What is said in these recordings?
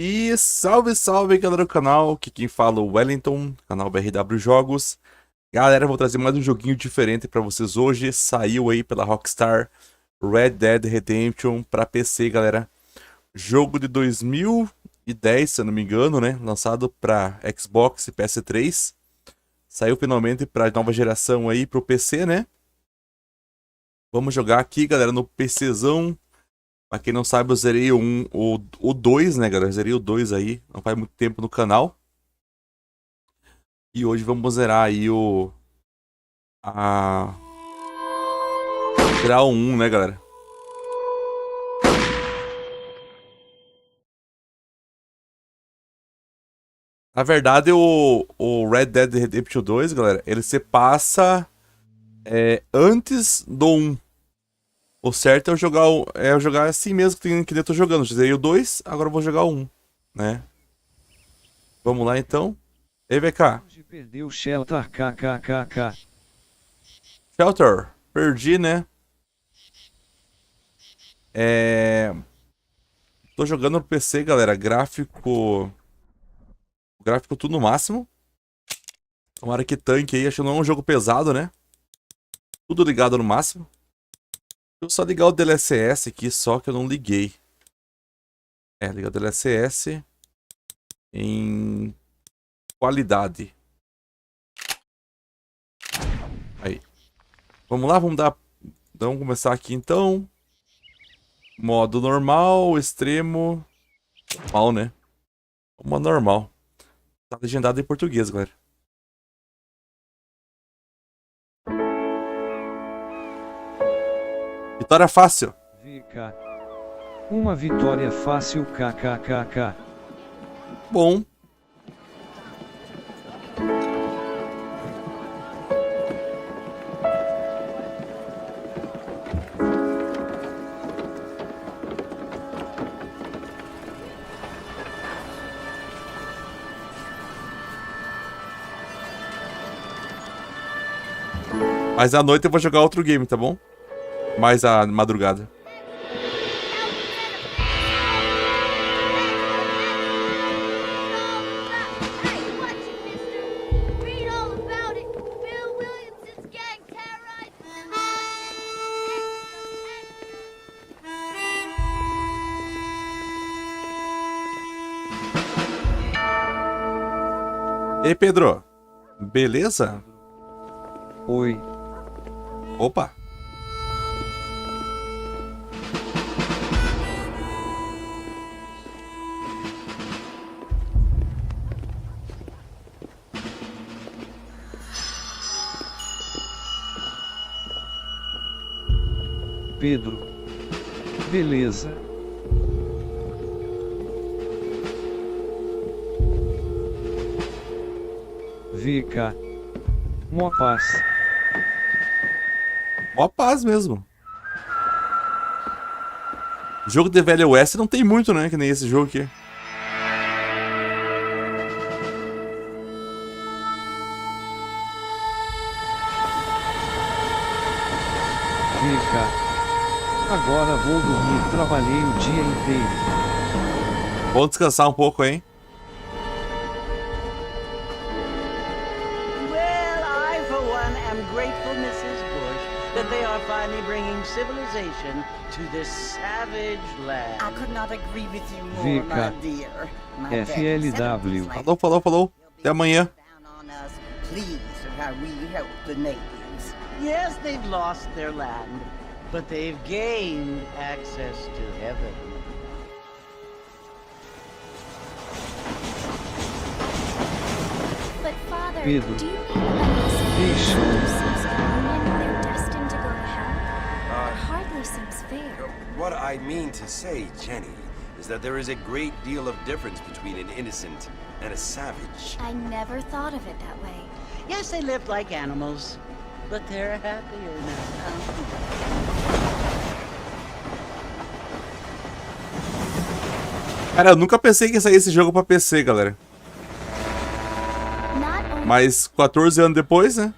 E salve, salve galera do canal, aqui quem fala é o Wellington, canal BRWJOGOS. Galera, vou trazer mais um joguinho diferente pra vocês hoje. Saiu aí pela Rockstar, Red Dead Redemption pra PC, galera. Jogo de 2010, se eu não me engano, né? Lançado pra Xbox e PS3. Saiu finalmente pra nova geração aí, pro PC, né? Vamos jogar aqui, galera, no PCzão. Pra quem não sabe, eu zerei o 2, né, galera? Eu zerei o 2 aí, não faz muito tempo no canal. E hoje vamos zerar aí zerar o 1, né, galera? Na verdade, o Red Dead Redemption 2, galera, ele se passa antes do 1. O certo é eu jogar assim mesmo que eu tô jogando. Eu zerei o 2, agora eu vou jogar o 1, né? Vamos lá então. Ei, VK. Perdeu o Shelter, kkkk. Shelter, perdi, né? Tô jogando no PC, galera. Gráfico tudo no máximo. Tomara que tanque aí. Acho que não é um jogo pesado, né? Tudo ligado no máximo. Eu só ligar o DLSS aqui, só que eu não liguei. Ligar o DLSS em qualidade. Aí. Vamos lá, vamos começar aqui então. Modo normal, extremo. Normal, né? Modo normal. Tá legendado em português, galera. Vitória fácil. VK. Uma vitória fácil, kkkk. Bom. Mas à noite eu vou jogar outro game, tá bom? Mais à madrugada. E aí, Pedro? Beleza? Oi. Opa! Pedro. Beleza. VK. Mó paz. Mó paz mesmo. Jogo de Velho Oeste não tem muito, né? Que nem esse jogo aqui. VK. Agora vou dormir, trabalhei o dia inteiro. Vamos descansar um pouco, hein? Well, I for one am grateful, Mrs. Bush, that they are finally bringing civilization to this savage land. I could not agree with you more, Vika. my dear. My FLW. Falou. Até amanhã. down on us, please, how we help the natives. Yes, they've lost their land, but they've gained access to heaven. But Father, Pedro. do you mean that Deixa. seems union they're destined to go to hell? It hardly seems fair. What I mean to say, Jenny, is that there is a great deal of difference between an innocent and a savage. I never thought of it that way. Yes, they lived like animals, but they're happier now. Cara, eu nunca pensei que ia sair esse jogo pra PC, galera. Not only Mas 14 anos depois, né?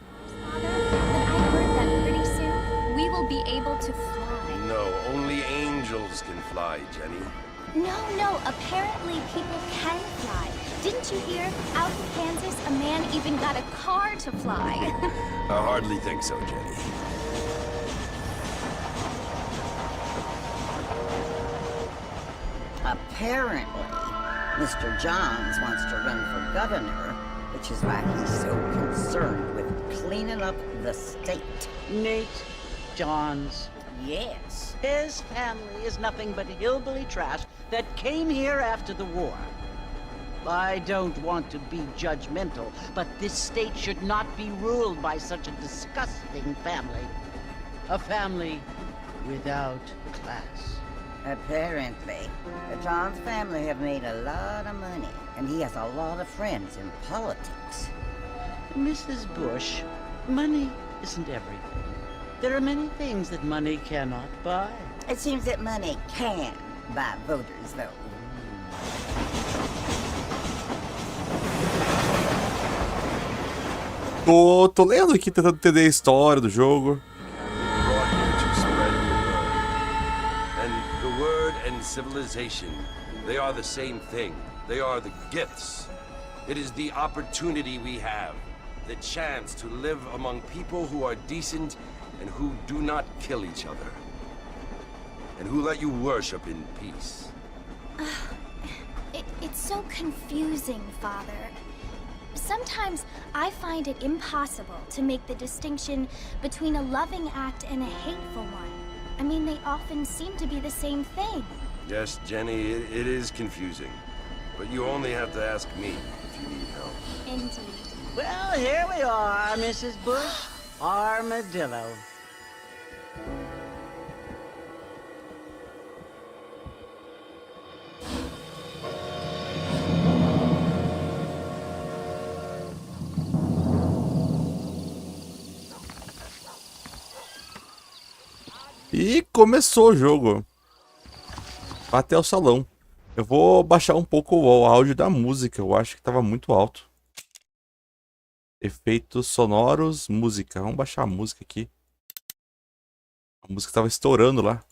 Father, but I heard that pretty soon we will be able to fly. No, only angels can fly, Jenny. No, apparently people can fly. Didn't you hear? Out in Kansas, a man even got a car to fly. I hardly think so, Jenny. Apparently, Mr. Johns wants to run for governor, which is why he's so concerned with cleaning up the state. Nate Johns. Yes. His family is nothing but hillbilly trash that came here after the war. I don't want to be judgmental, but this state should not be ruled by such a disgusting family. A family without class. Apparently, the Johns family have made a lot of money, and he has a lot of friends in politics. Mrs. Bush, money isn't everything. There are many things that money cannot buy. It seems that money can buy voters, though. Tô lendo aqui, tentando entender a história do jogo. Brought here to spread the word. And the word and civilization, they are the same thing. They are the gifts. It is the opportunity we have, the chance to live among people who are decent and who do not kill each other. And who let you worship in peace. It's so confusing, Father. Sometimes I find it impossible to make the distinction between a loving act and a hateful one. I mean, they often seem to be the same thing. Yes, Jenny, it is confusing. But you only have to ask me if you need help. Indeed. Well, here we are, Mrs. Bush. Armadillo. E começou o jogo. Até o salão. Eu vou baixar um pouco o áudio da música. Eu acho que estava muito alto. Efeitos sonoros, música. Vamos baixar a música aqui. A música estava estourando lá.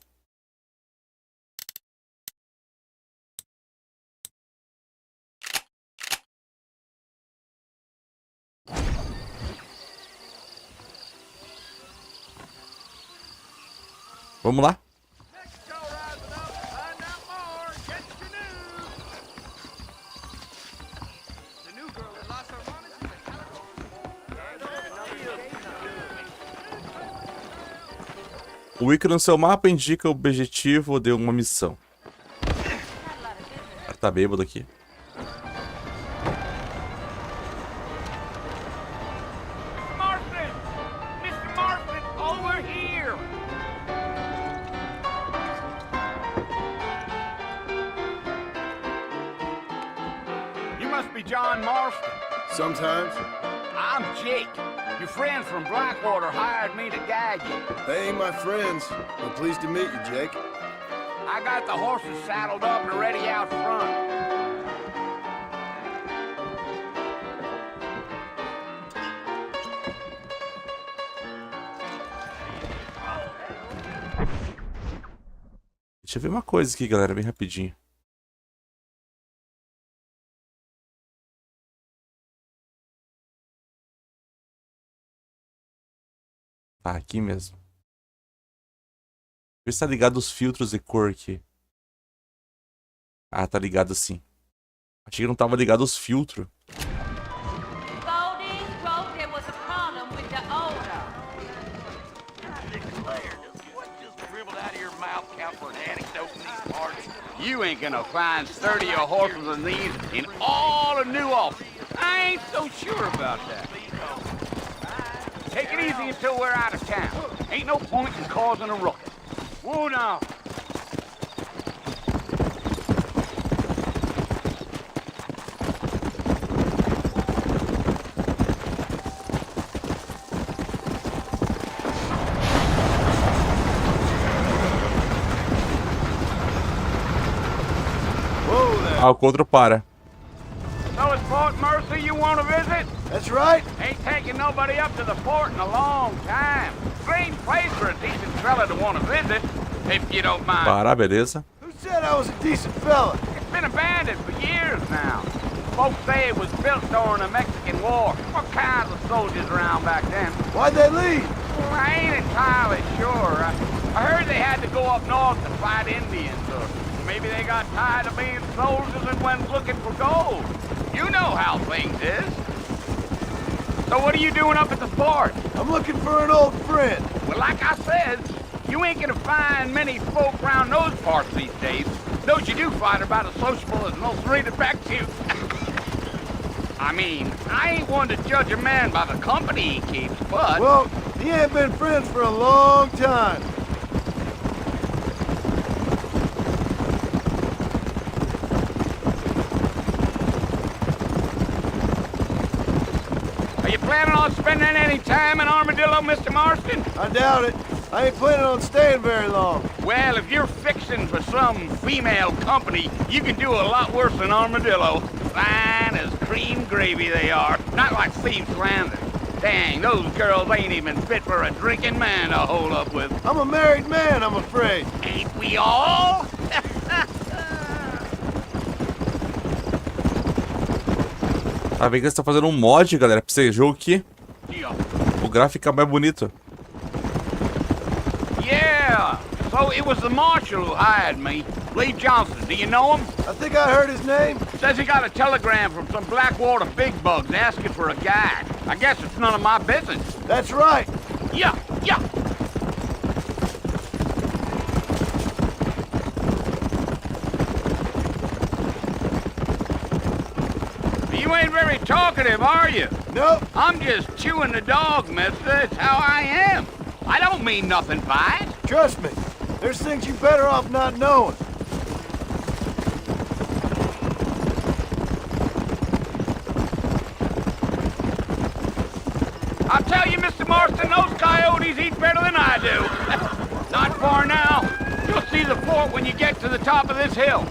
Vamos lá. O ícone no seu mapa indica o objetivo de uma missão. O cara tá bêbado aqui. Marston! Mr. Marston, over here! You must be John Marston. Sometimes. I'm Jake. Your friends from Blackwater hired me to guide you. They ain't my friends. I'm pleased to meet you, Jake. I got the horses saddled up and ready out front. Deixa eu ver uma coisa aqui, galera, bem rapidinho. Tá aqui mesmo. Ver se tá ligado os filtros de cor aqui. Ah, tá ligado sim. Achei que não tava ligado os filtros. Goldie wrote there was a problem with the odor. What just dribbled out of your mouth count for an anecdote in these parts? You ain't gonna find sturdier horses than these in all of New Albany. I ain't so sure about that. Take it easy until we're out of town. Ain't no point in causing a ruckus. Whoa now. Ah, o outro para. So it's Fort Mercy you want to visit? That's right. Ain't taking nobody up to the fort in a long time. Great place for a decent fella to want to visit, if you don't mind. Para, beleza. Who's Said I was a decent fella. It's been abandoned for years now. Folks say it was built during the Mexican War. What kinds of soldiers around back then? Why'd they leave? Well, I ain't entirely sure. I heard they had to go up north to fight Indians, or maybe they got tired of being soldiers and went looking for gold. You know how things is. So what are you doing up at the fort? I'm looking for an old friend. Well, like I said, you ain't gonna find many folk around those parts these days. Those you do find are about as sociable as most read back to you. I mean, I ain't one to judge a man by the company he keeps, but... Well, he ain't been friends for a long time. Are you planning on spending any time in Armadillo, Mr. Marston? I doubt it. I ain't planning on staying very long. Well, if you're fixing for some female company, you can do a lot worse than Armadillo. Fine as cream gravy they are. Not like Thief's Landing. Dang, those girls ain't even fit for a drinking man to hold up with. I'm a married man, I'm afraid. Ain't we all? Tá vendo que eles estão fazendo um mod, galera, pra esse jogo aqui. O gráfico fica mais bonito. Yeah, so it was the marshal who hired me. Lee Johnson, do you know him? I think I heard his name. Says he got a telegram from some Blackwater big bugs asking for a guide. I guess it's none of my business. That's right. Yeah. You ain't very talkative, are you? Nope. I'm just chewing the dog, mister. It's how I am. I don't mean nothing by it. Trust me. There's things you better off not knowing. I'll tell you, Mr. Marston, those coyotes eat better than I do. Not far now. You'll see the fort when you get to the top of this hill.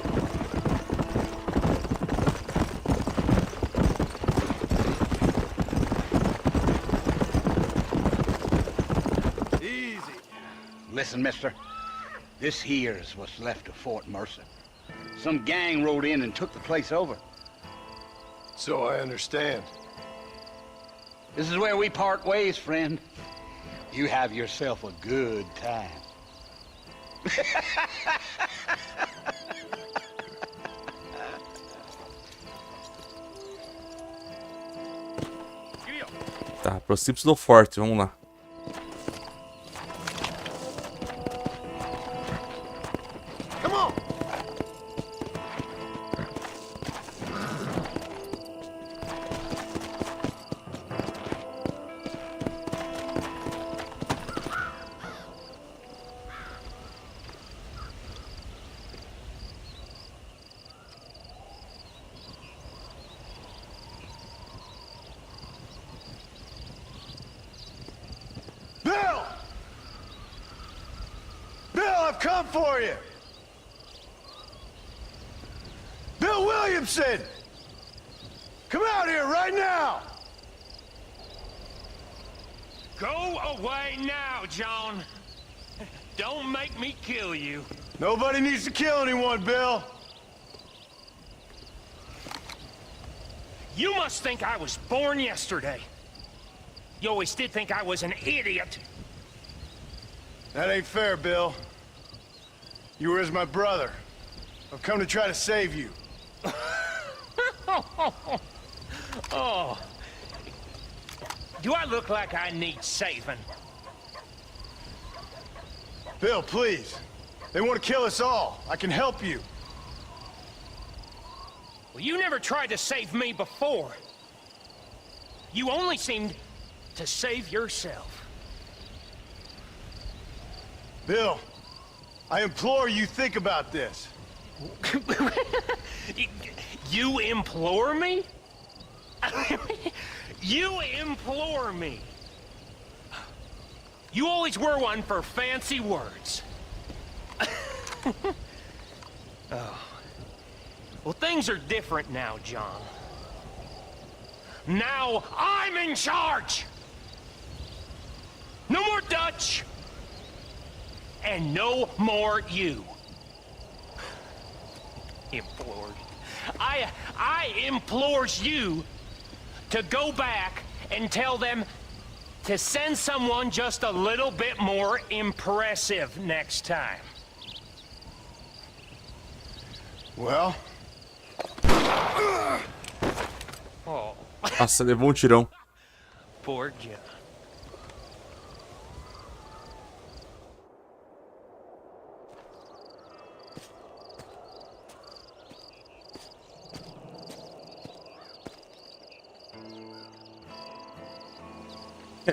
Easy. Listen, mister. This here's what's left of Fort Mercer. Some gang rode in and took the place over. So I understand. This is where we part ways, friend. You have yourself a good time. Tá, aproxime-se do forte, vamos lá. Come on. Bill! Bill, I've come for you! Bill Williamson! Come out here right now! Go away now, John. Don't make me kill you. Nobody needs to kill anyone, Bill. You must think I was born yesterday. You always did think I was an idiot. That ain't fair, Bill. You were as my brother. I've come to try to save you. Oh. Do I look like I need saving? Bill, please. They want to kill us all. I can help you. Well, you never tried to save me before. You only seemed to save yourself. Bill, I implore you think about this. You implore me? You implore me? You always were one for fancy words. Oh. Well, things are different now, John. Now I'm in charge! No more Dutch! And no more you. Implored. I implores you to go back and tell them to send someone just a little bit more impressive next time. Well, Oh, Nossa, levou um tirão. poor John.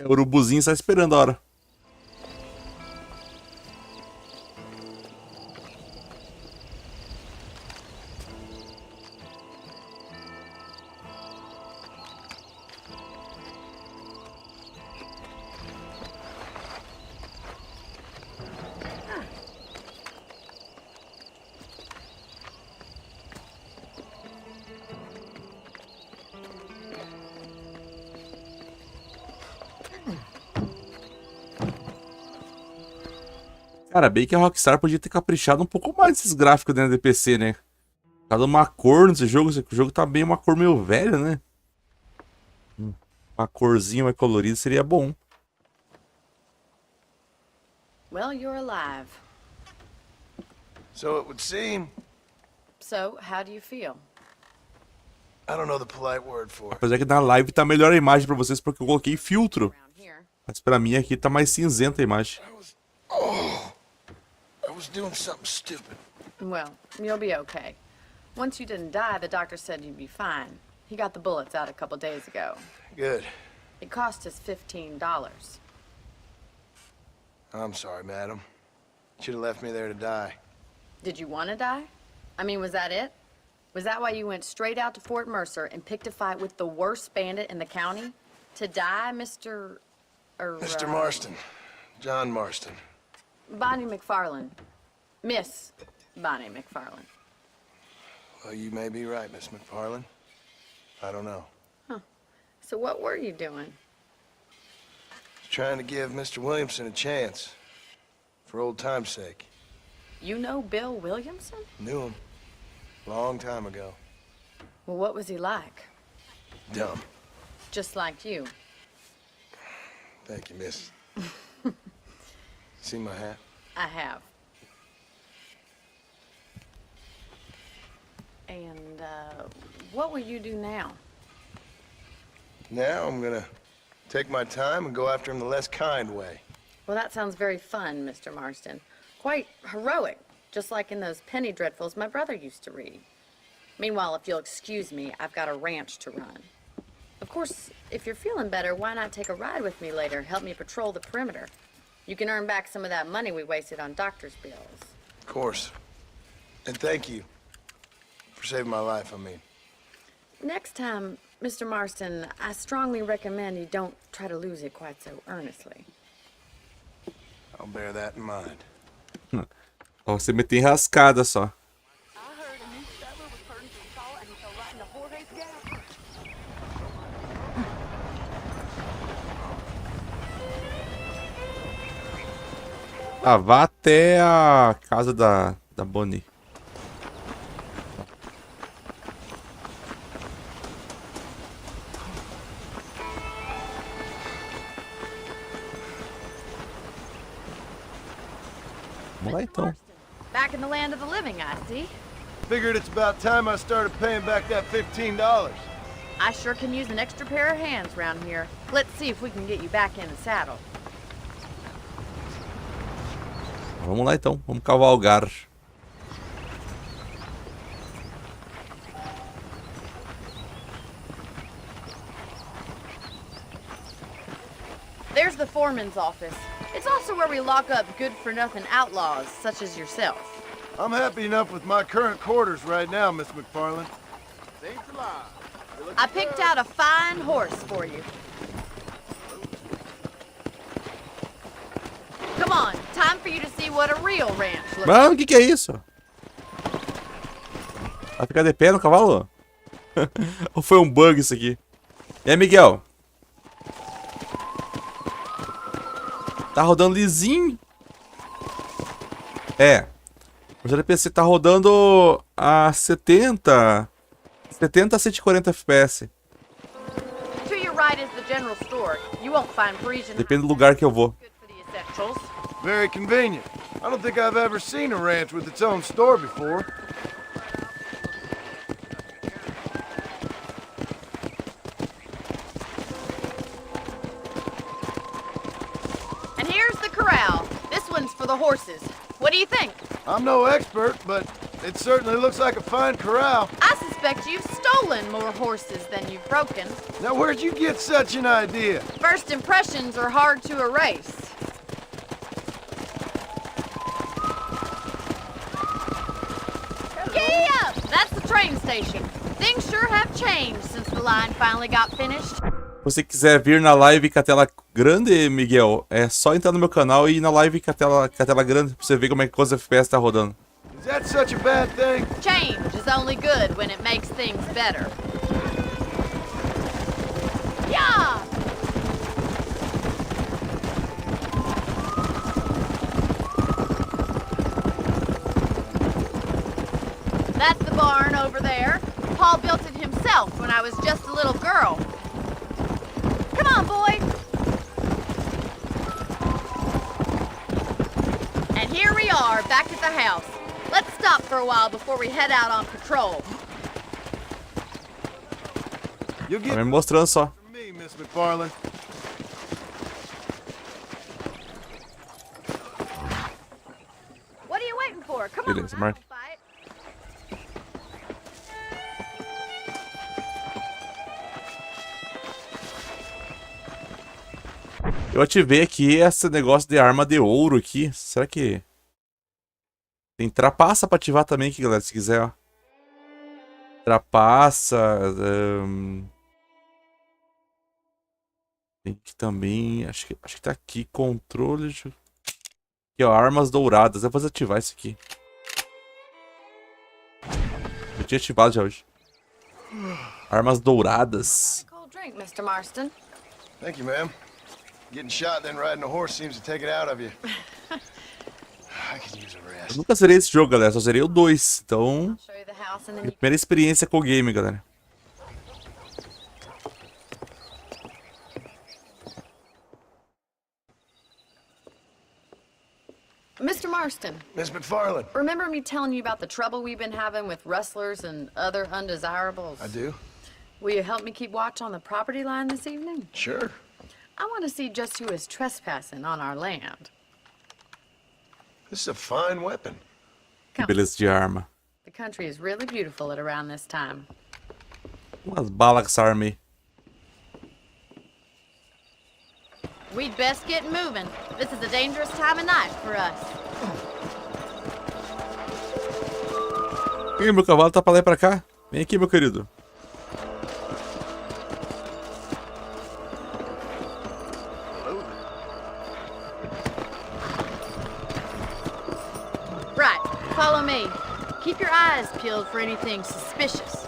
O urubuzinho está esperando a hora. Cara, bem que a Rockstar podia ter caprichado um pouco mais desses gráficos dentro do PC, né? Cada uma cor nesse jogo tá bem uma cor meio velha, né? Uma corzinha mais colorida seria bom. Well, you're alive. so it would seem. So, how do you feel? I don't know the polite word for it. Apesar que na live tá melhor a imagem pra vocês porque eu coloquei filtro. Around here. Mas pra mim aqui tá mais cinzenta a imagem. I was doing something stupid. Well, you'll be okay. Once you didn't die, the doctor said you'd be fine. He got the bullets out a couple days ago. Good. It cost us $15. I'm sorry, madam. Should have left me there to die. Did you want to die? I mean, was that it? Was that why you went straight out to Fort Mercer and picked a fight with the worst bandit in the county? To die, Mr. Mr. Marston. John Marston. Bonnie McFarlane. Miss Bonnie McFarlane. Well, you may be right, Miss McFarlane. I don't know. So what were you doing? Trying to give Mr. Williamson a chance. For old time's sake. You know Bill Williamson? Knew him. Long time ago. Well, what was he like? Dumb. Just like you. Thank you, miss. See my hat? I have. And, what will you do now? Now I'm gonna take my time and go after him the less kind way. Well, that sounds very fun, Mr. Marston. Quite heroic, just like in those penny dreadfuls my brother used to read. Meanwhile, if you'll excuse me, I've got a ranch to run. Of course, if you're feeling better, why not take a ride with me later? Help me patrol the perimeter. You can earn back some of that money we wasted on doctor's bills. Of course. And thank you for saving my life, I mean. Next time, Mr. Marston, I strongly recommend you don't try to lose it quite so earnestly. I'll bear that in mind. Ó, você meter rascada só. Ah, vá até a casa da Bonnie. Vamos lá então. Back in the land of the living, I see. Figured it's about time I started paying back that $15. I sure can use an extra pair of hands around here. Let's see if we can get you back in the saddle. Vamos lá então, vamos cavalgar. There's the foreman's office. It's also where we lock up good-for-nothing outlaws, such as yourself. I'm happy enough with my current quarters right now, Miss McFarlane. Thanks a lot. I picked out a fine horse for you. Come on, time for you to see what a real ranch looks like. Mano, o que é isso? Vai ficar de pé no cavalo? Ou foi um bug isso aqui? E aí, Miguel? Tá rodando lisinho? É. O JPC tá rodando a 70 a 140 FPS. To your right is the general store. You won't find Parisian. Depende do lugar que eu vou. Good for the essentials. Very convenient. I don't think I've ever seen a ranch with its own store before. And here's the corral. This one's for the horses. What do you think? I'm no expert, but it certainly looks like a fine corral. I suspect you've stolen more horses than you've broken. Now, where'd you get such an idea? First impressions are hard to erase. Giddy up! That's the train station. Things sure have changed since the line finally got finished. Se você quiser vir na live com a tela grande, Miguel, é só entrar no meu canal e ir na live com a tela grande pra você ver como é que os FPS tá rodando. Is that such a bad thing? Change is only good when it makes things better. Yeah! That's the barn over there. Paul built it himself when I was just a little girl. Come on, boy. And here we are, back at the house. Let's stop for a while before we head out on patrol. You'll Tá get me mostrando só. from me, Miss McFarland. What are you waiting for? Come on, Beleza, I Mark. won't fight. Eu ativei aqui esse negócio de arma de ouro aqui. Será que... Tem trapaça pra ativar também aqui, galera, se quiser, ó. Trapaça... Tem que também... Acho que tá aqui, controle... Aqui, ó, armas douradas. Eu vou desativar isso aqui. Eu tinha ativado já hoje. Armas douradas. Cold drink, Mr. Marston. Thank you, ma'am. Getting shot then riding a horse seems to take it out of you. I could use a Eu rest. nunca zerei esse jogo, galera. Só zerei o 2. Então... Show you the house and then Minha you... primeira experiência com o game, galera. Mr. Marston, Miss McFarland. remember me telling you about the trouble we've been having with rustlers and other undesirables? I do. Will you help me keep watch on the property line this evening? Sure. I want to see just who is trespassing on our land. This is a fine weapon. Que beleza de arma. The country is really beautiful at around this time. Umas balas com essa arma aí. We'd best get moving. This is a dangerous time of night for us. Ih, meu cavalo tá pra lá e pra cá. Vem aqui, meu querido. Right, follow me. Keep your eyes peeled for anything suspicious.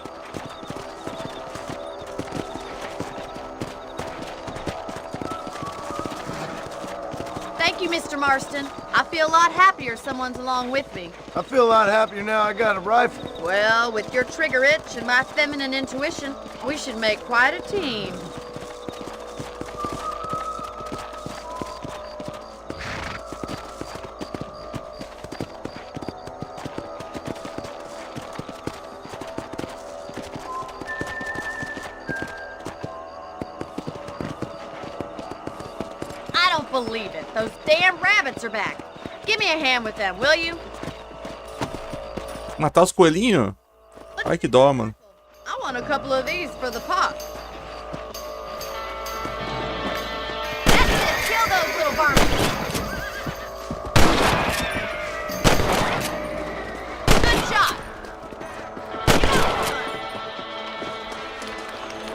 Thank you, Mr. Marston. I feel a lot happier someone's along with me. I feel a lot happier now I got a rifle. Well, with your trigger itch and my feminine intuition, we should make quite a team. I don't believe it. Those damn rabbits are back. Give me a hand with them, will you? Matar os coelhinhos? Ai, que dó, mano. I want a couple of these for the pot. That's it. Kill those little varmints. Good shot.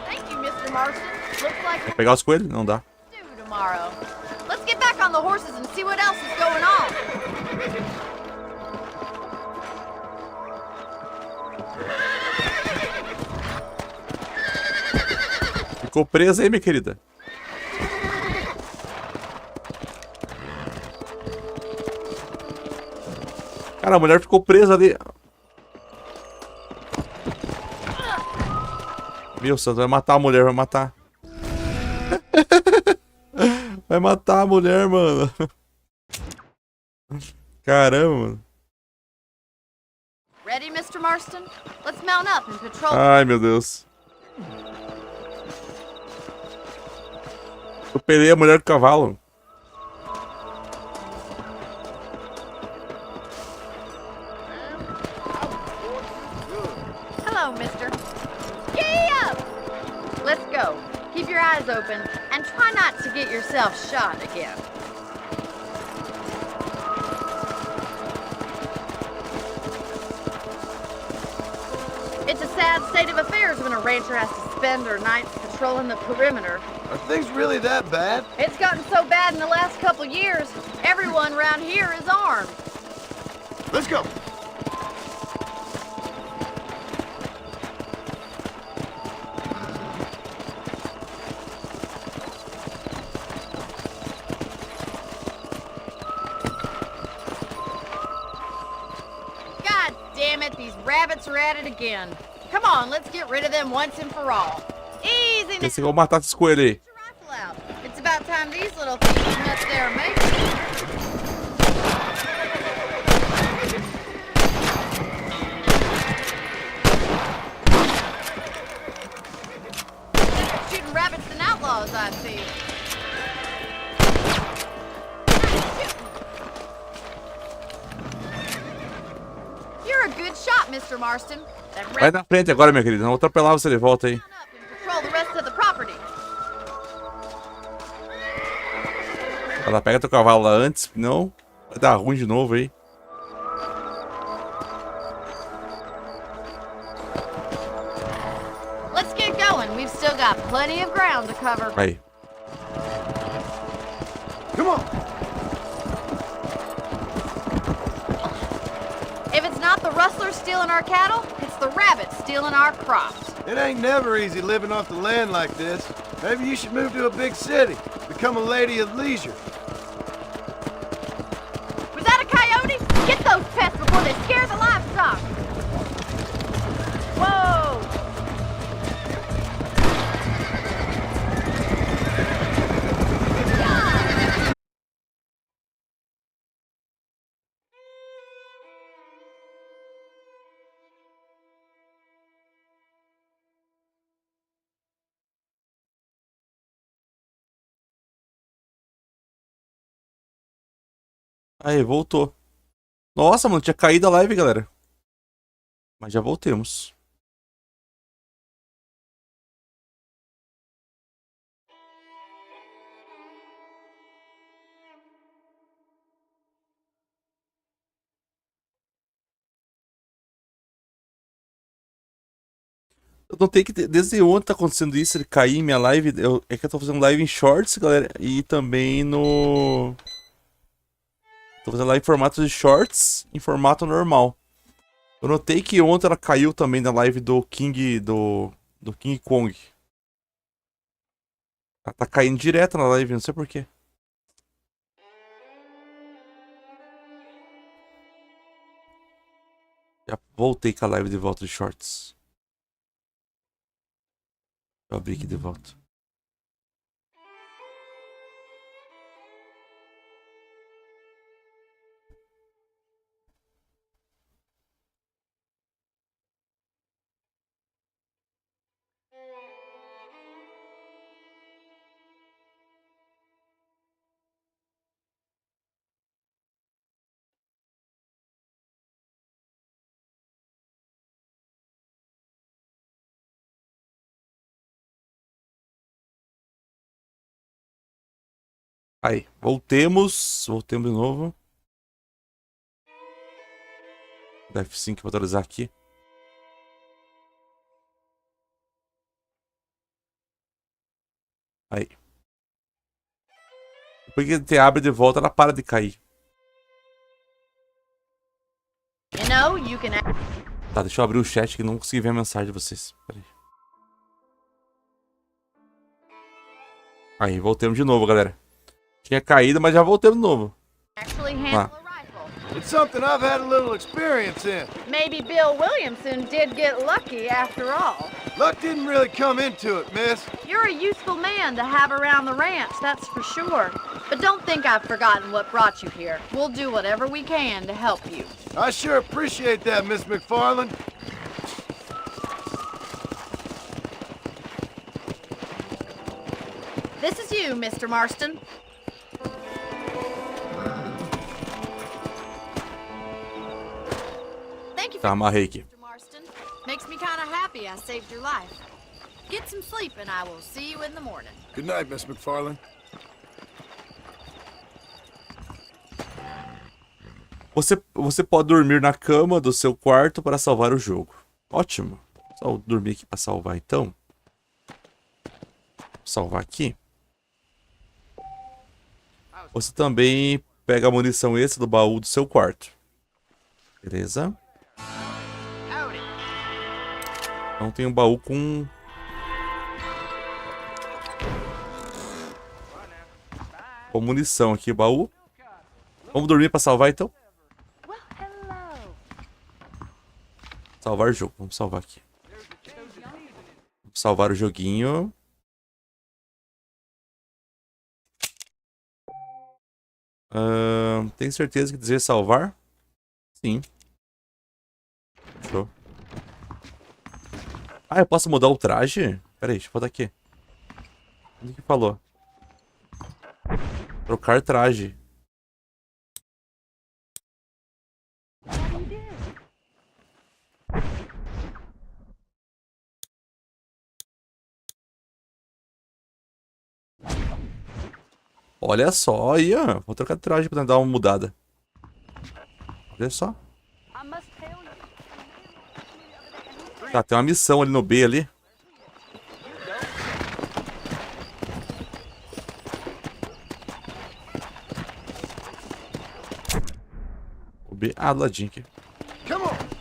Thank you, Mr. Marston. Looks like Vou pegar os coelhos? Não dá. we'll do tomorrow. Let's get back on the horses and see what else is going on. Ficou presa aí, minha querida. Cara, a mulher ficou presa ali. Meu santo, vai matar a mulher, vai matar. Vai matar a mulher, mano. Caramba, mano. Ready, Mr. Marston? Let's mount up and patrol. Ai, meu Deus. Eu pelei a mulher do cavalo. Hello, mister. Giddy up! Let's go. Keep your eyes open and try not to get yourself shot again. It's a sad state of affairs when a rancher has to spend her nights patrolling the perimeter. Are things really that bad? It's gotten so bad in the last couple years, everyone around here is armed. Let's go. God damn it, these rabbits are at it again. Come on, let's get rid of them once and for all. Easy now. Pensei que eu vou matar esses coelhos aí. Get your rifle out. It's about time these little thieves met their mate. Shooting rabbits than outlaws, I see. You're a good shot, Mr. Marston. That Vai na frente agora, minha querida. Não vou atropelar você de volta aí. up and patrol the rest of the property. Vai lá, pega teu cavalo lá antes, não vai dar ruim de novo aí. Let's get going. We've still got plenty of ground to cover. Aí. Come on. If it's not the rustlers stealing our cattle, it's the rabbits stealing our crops. It ain't never easy living off the land like this. Maybe you should move to a big city. Become a lady of leisure. Was that a coyote? Get those pests before they scare the livestock. Whoa! Aí, voltou. Nossa, mano, tinha caído a live, galera. Mas já voltemos. Eu notei que desde ontem tá acontecendo isso, ele cair em minha live. É que eu tô fazendo live em shorts, galera. E também no... Tô fazendo live em formato de shorts, em formato normal. Eu notei que ontem ela caiu também na live do King, do King Kong. Ela tá caindo direto na live, não sei porquê. Já voltei com a live de volta de shorts. Deixa eu abrir aqui de volta. Aí, voltemos. Voltemos de novo. Da F5 pra atualizar aqui. Aí. Depois que você abre de volta, ela para de cair. You know, you can... Tá, deixa eu abrir o chat que não consegui ver a mensagem de vocês. Pera aí. Aí, voltemos de novo, galera. Tinha caído, mas já voltemos de novo. actually handle a rifle. It's something I've had a little experience in. Maybe Bill Williamson did get lucky after all. Luck didn't really come into it, miss. You're a useful man to have around the ranch, that's for sure. But don't think I've forgotten what brought you here. We'll do whatever we can to help you. I sure appreciate that, Miss McFarland. This is you, Mr. Marston. Thank you for Amarrei aqui. Mr. Marston. Makes me kind of happy I saved your life. Get some sleep and I will see you in the morning. Good night, Miss McFarland. Você pode dormir na cama do seu quarto para salvar o jogo. Ótimo. Só dormir aqui para salvar então. Vou salvar aqui. Você também pega a munição extra do baú do seu quarto. Beleza? Então tem um baú com... com munição aqui, baú. Vamos dormir para salvar então? Salvar o jogo. Vamos salvar aqui. Vamos salvar o joguinho. Tem certeza que deseja salvar? Sim. Show. Ah, eu posso mudar o traje? Pera aí, deixa eu botar aqui. Onde que falou? Trocar traje. Olha só aí, ó. Vou trocar de traje pra dar uma mudada. Olha só. Tá, tem uma missão ali no B ali. O B. Ah, do ladinho aqui. Come on.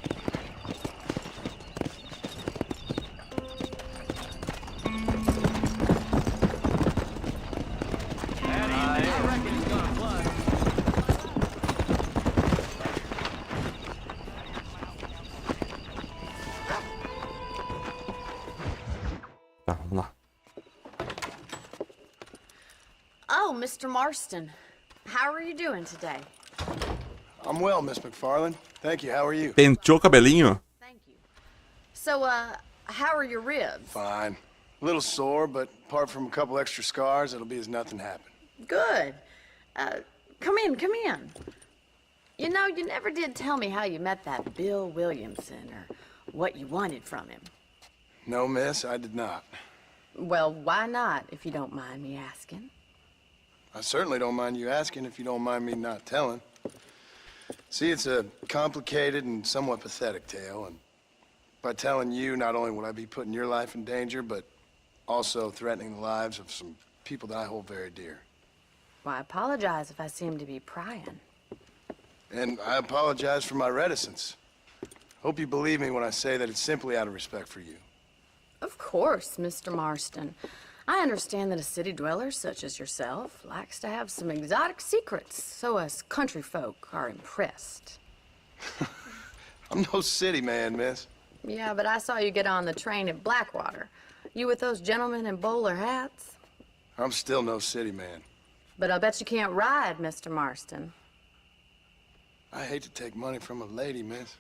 Tá, vamos lá. Oh, Mr. Marston. How are you doing today? I'm well, Miss McFarland. Thank you. How are you? Penteou o cabelinho? Thank you. So, how are your ribs? Fine. A little sore, but apart from a couple extra scars, it'll be as nothing happened. Good. Come in, come in. You know, you never did tell me how you met that Bill Williamson or what you wanted from him. No, miss, I did not. Well, why not, if you don't mind me asking? I certainly don't mind you asking if you don't mind me not telling. See, it's a complicated and somewhat pathetic tale, and by telling you, not only would I be putting your life in danger, but also threatening the lives of some people that I hold very dear. Well, I apologize if I seem to be prying. And I apologize for my reticence. Hope you believe me when I say that it's simply out of respect for you. Of course, Mr. Marston. I understand that a city dweller such as yourself likes to have some exotic secrets, so us country folk are impressed. I'm no city man, miss. Yeah, but I saw you get on the train at Blackwater. You with those gentlemen in bowler hats? I'm still no city man. But I'll bet you can't ride, Mr. Marston. I hate to take money from a lady, miss.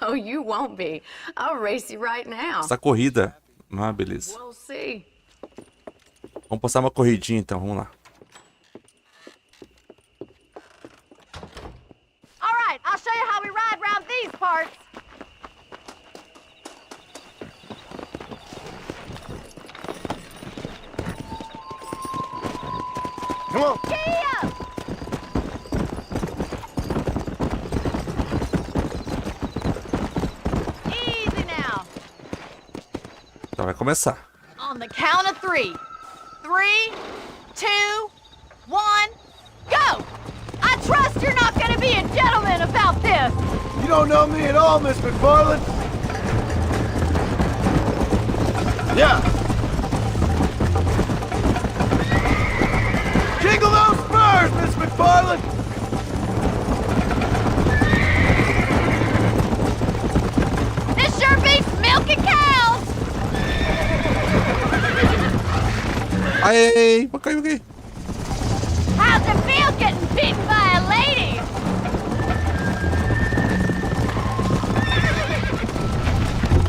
Oh, you won't be. I'll race you right now. Essa corrida. Ah, beleza. We'll see. Vamos passar uma corridinha então, vamos lá. All right, I'll show you how we ride around these parts. Come on. Giddy up! Easy now. Então vai começar. On the count of 3. 3, 2, 1, go! I trust you're not gonna be a gentleman about this. You don't know me at all, Miss McFarland. Yeah. Jingle those spurs, Miss McFarland. Ai, vou cair, vou cair. How's it feel getting beaten by a lady?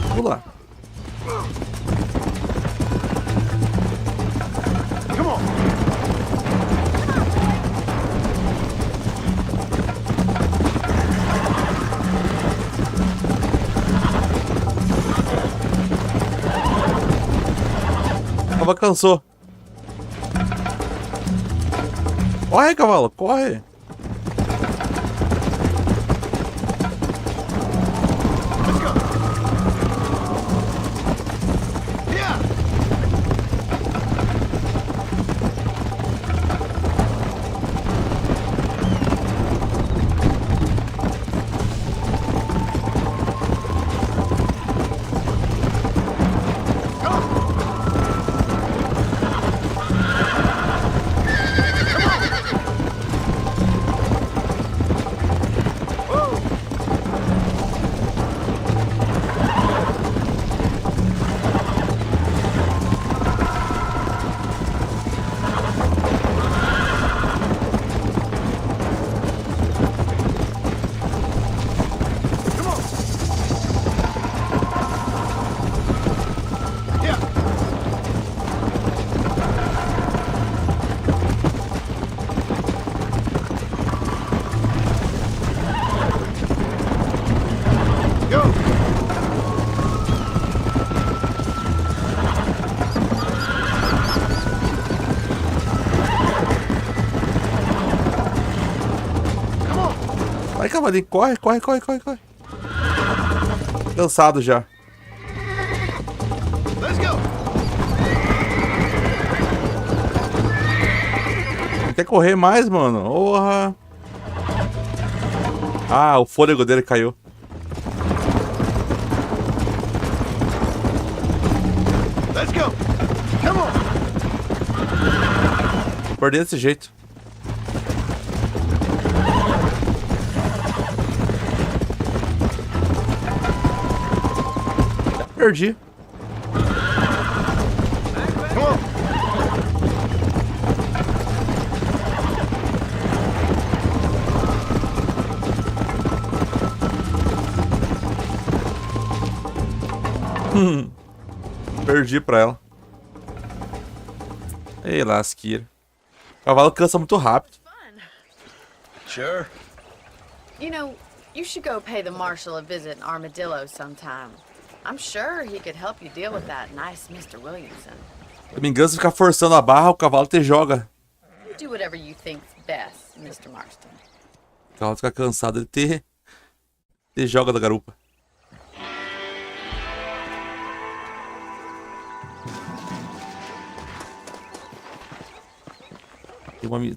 Vamos lá. Come on. Cavalo cansou. Corre, cavalo, corre. Let's go. Yeah. Vai, cavalinho, corre, corre, corre, corre, corre. Cansado já. Let's go. Não quer correr mais, mano? Porra. Ah, o fôlego dele caiu. Let's go. Come on. Perdi desse jeito. Perdi. Come on. Perdi pra ela. Ei, lasqueira. O cavalo cansa muito rápido. Sure. You know, you should go pay the marshal a visit in Armadillo sometime. I'm sure he could help you deal with that nice Mr. Williamson. Se não me engano, se ficar forçando a barra, o cavalo te joga. You do whatever you think's best, Mr. Marston. O cavalo fica cansado, ele te joga da garupa.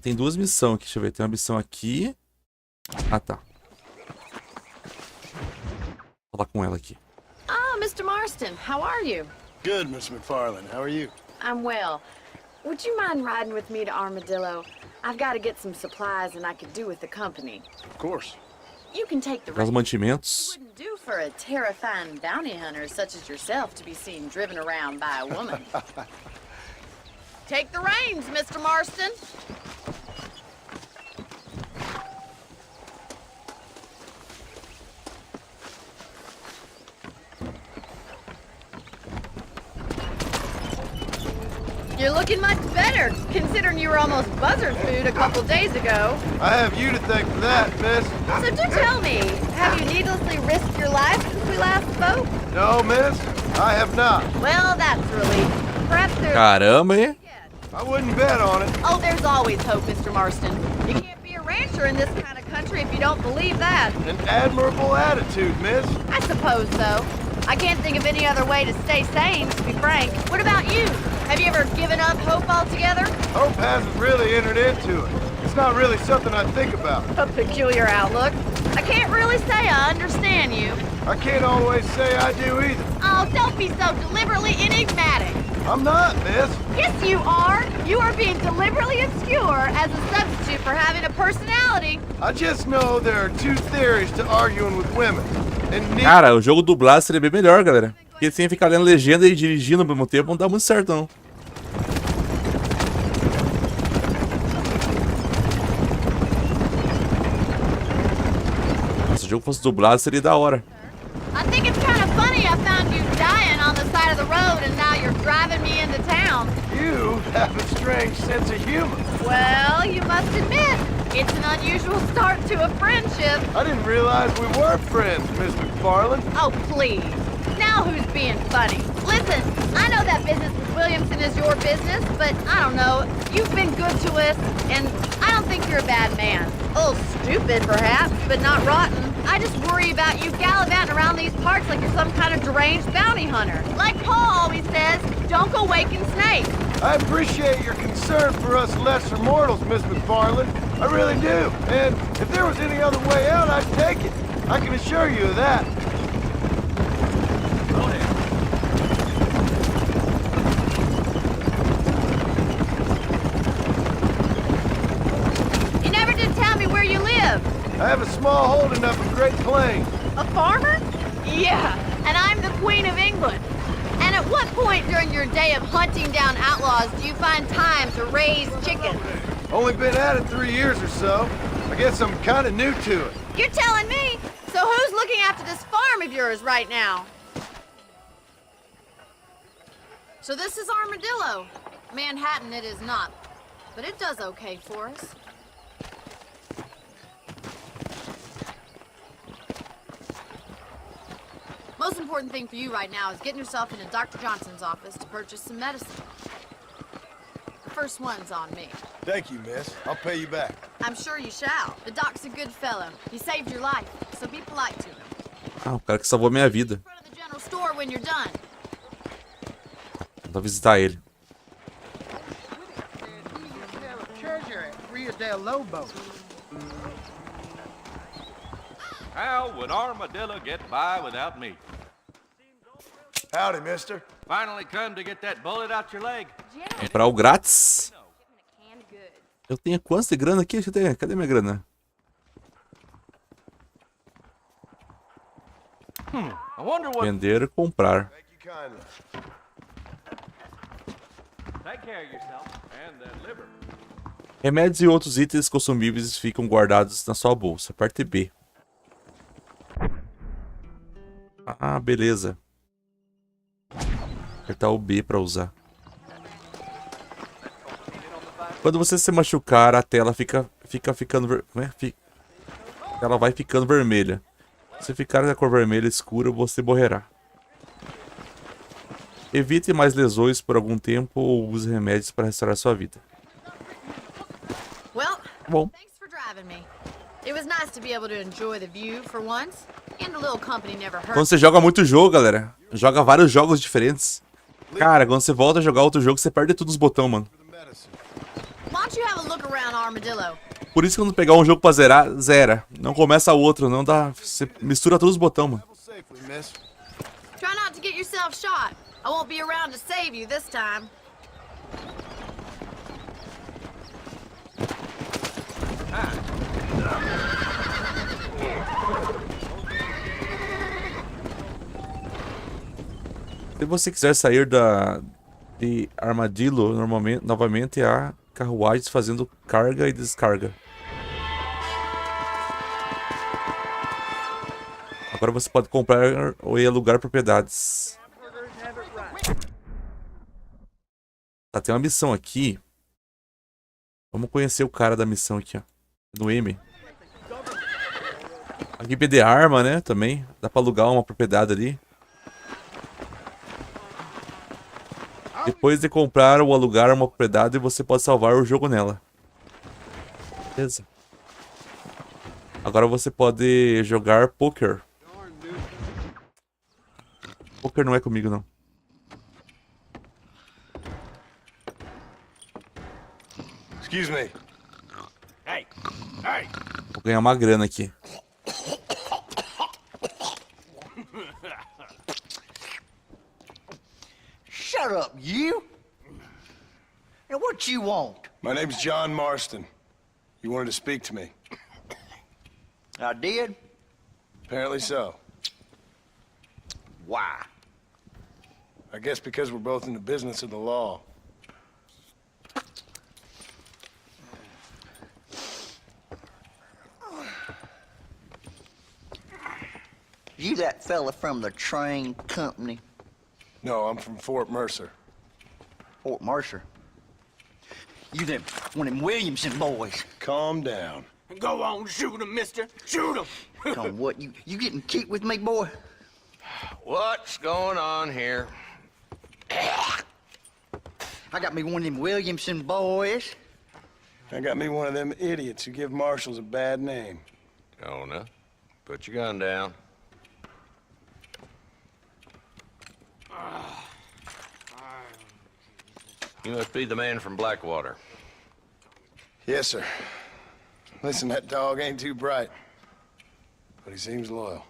Tem duas missões aqui, deixa eu ver. Tem uma missão aqui. Ah, tá. Vou falar com ela aqui. Ah, Mr. Marston, how are you? Good, Miss McFarlane. How are you? I'm well. Would you mind riding with me to Armadillo? I've got to get some supplies and I could do with the company. Of course. You can take the Os reins. mantimentos. Wouldn't do for a terrifying bounty hunter such as yourself to be seen driven around by a woman. Take the reins, Mr. Marston. You're looking much better, considering you were almost buzzard food a couple days ago. I have you to thank for that, miss. So do tell me, have you needlessly risked your life since we last spoke? No, miss, I have not. Well, that's a relief. Perhaps there's... Caramba, hein? I wouldn't bet on it. Oh, there's always hope, Mr. Marston. You can't be a rancher in this kind of country if you don't believe that. An admirable attitude, miss. I suppose so. I can't think of any other way to stay sane, to be frank. What about you? Have you ever given up hope altogether? Hope hasn't really entered into it. It's not really something I think about. A peculiar outlook. I can't really say I understand you. I can't always say I do either. Oh, don't be so deliberately enigmatic. I'm not, miss. Yes, you are. You are being deliberately obscure as a substitute for having a personality. I just know there are two theories to arguing with women. And Cara, o jogo dublado seria bem melhor, galera. Porque sem ficar lendo legenda e dirigindo ao mesmo tempo não dá muito certo, não. Se o jogo fosse dublado, seria da hora. I think it's kind of funny I found you dying on the side of the road and now you're driving me into town. You have a strange sense of humor. Well, you must admit, it's an unusual start to a friendship. I didn't realize we were friends, Miss McFarland. Oh, please. Now who's being funny? Listen, I know that business with Williamson is your business, but I don't know. You've been good to us, and I don't think you're a bad man. A little stupid, perhaps, but not rotten. I just worry about you gallivanting around these parts like you're some kind of deranged bounty hunter. Like Paul always says, don't go waking snakes. I appreciate your concern for us lesser mortals, Miss McFarland. I really do. And if there was any other way out, I'd take it. I can assure you of that. You never did tell me where you live. I have a small holding up in Great Plains. A farmer? Yeah, and I'm the Queen of England. And at what point during your day of hunting down outlaws do you find time to raise chickens? Only been at it 3 years or so. I guess I'm kind of new to it. You're telling me? So who's looking after this farm of yours right now? So this is Armadillo. Manhattan it is not, but it does okay for us. Most important thing for you right now is getting yourself into Dr. Johnson's office to purchase some medicine. The first one's on me. Thank you, miss. I'll pay you back. I'm sure you shall. The doc's a good fellow. He saved your life, so be polite to him. Ah, o cara que salvou minha vida. In front of the general store when you're done. Vou visitar ele. How would Armadillo get by without me? Howdy, mister. Finally come to get that bullet out your leg. Comprar o grátis. Eu tenho quanto de grana aqui? Deixa eu ter. Cadê minha grana? I wonder what... Vender e comprar. Thank you kindly. Take care of yourself and that liver. Remédios e outros itens consumíveis ficam guardados na sua bolsa. Parte B. Ah, beleza. Apertar o B para usar. Quando você se machucar, a tela ela vai ficando vermelha. Se ficar da cor vermelha escura, você morrerá. Evite mais lesões por algum tempo ou use remédios para restaurar sua vida. Well, Bom. thanks for driving me. It was nice to be able to enjoy the view for once, and a little company never hurts. Quando você joga muito jogo, galera, joga vários jogos diferentes. Cara, quando você volta a jogar outro jogo, você perde todos os botões, mano. Why don't you have a look around, Armadillo? Por isso que quando pegar um jogo pra zerar, zera. Não começa outro, não dá. Você mistura todos os botões, mano. Try not to get yourself shot. I won't be around to save you this time. Se você quiser sair de Armadillo, novamente há carruagens fazendo carga e descarga. Agora você pode comprar ou alugar propriedades. Tá, tem uma missão aqui. Vamos conhecer o cara da missão aqui, ó. No M. Aqui vender arma, né? Também. Dá pra alugar uma propriedade ali. Depois de comprar ou alugar uma propriedade, você pode salvar o jogo nela. Beleza. Agora você pode jogar poker. Poker não é comigo, não. Excuse me. Hey, hey. Vou ganhar uma grana aqui. Shut up, you! And what you want? My name's John Marston. You wanted to speak to me. I did? Apparently so. Why? I guess because we're both in the business of the law. You that fella from the train company? No, I'm from Fort Mercer. Fort Mercer? You them, one of them Williamson boys. Calm down. Go on, shoot him, mister. Shoot him. Come on, what, you getting kicked with me, boy? What's going on here? I got me one of them Williamson boys. I got me one of them idiots who give marshals a bad name. Jonah, put your gun down. You must be the man from Blackwater. Yes, sir. Listen, that dog ain't too bright, but he seems loyal.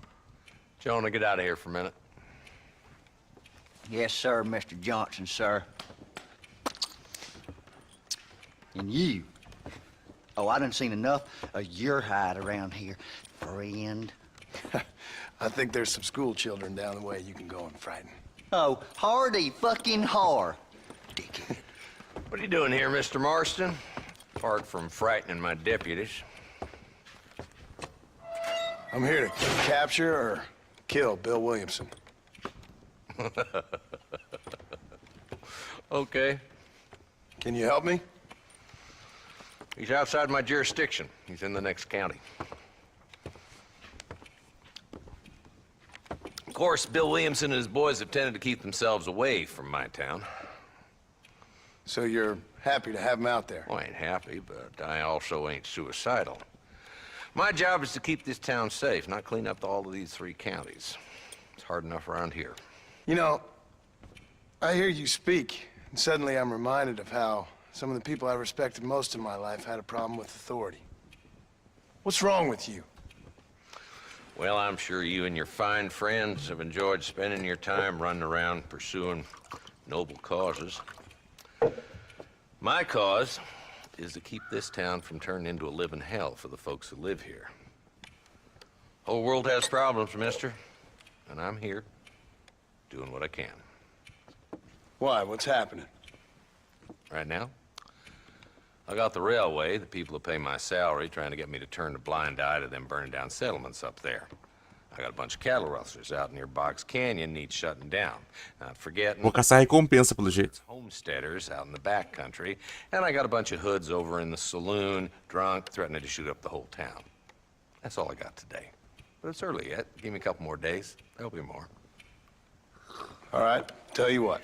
Jonah, get out of here for a minute. Yes, sir, Mr. Johnson, sir. And you. Oh, I done seen enough of your hide around here, friend. I think there's some school children down the way you can go and frighten. Oh, hardy fucking har. What are you doing here, Mr. Marston? Apart from frightening my deputies. I'm here to capture or kill Bill Williamson. Okay. Can you help me? He's outside my jurisdiction. He's in the next county. Of course, Bill Williamson and his boys have tended to keep themselves away from my town. So you're happy to have him out there? Well, I ain't happy, but I also ain't suicidal. My job is to keep this town safe, not clean up all of these 3 counties. It's hard enough around here. You know, I hear you speak, and suddenly I'm reminded of how some of the people I respected most in my life had a problem with authority. What's wrong with you? Well, I'm sure you and your fine friends have enjoyed spending your time running around pursuing noble causes. My cause is to keep this town from turning into a living hell for the folks who live here. Whole world has problems, mister, and I'm here doing what I can. Why? What's happening? Right now, I got the railway, the people who pay my salary, trying to get me to turn a blind eye to them burning down settlements up there. I got a bunch of cattle rustlers out near Box Canyon need shutting down. Not forgetting... Vou caçar recompensa, pelo jeito. Homesteaders out in the back country, and I got a bunch of hoods over in the saloon, drunk, threatening to shoot up the whole town. That's all I got today. But it's early yet. Give me a couple more days. There'll be more. All right, tell you what.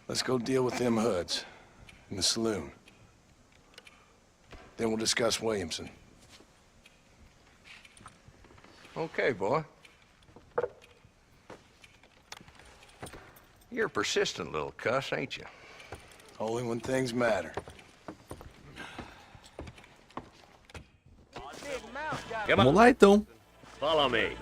Let's go deal with them hoods in the saloon. Then we'll discuss Williamson. Okay, boy. You're a persistent little cuss, ain't you? Only when things matter. Vamos lá, então. Follow me.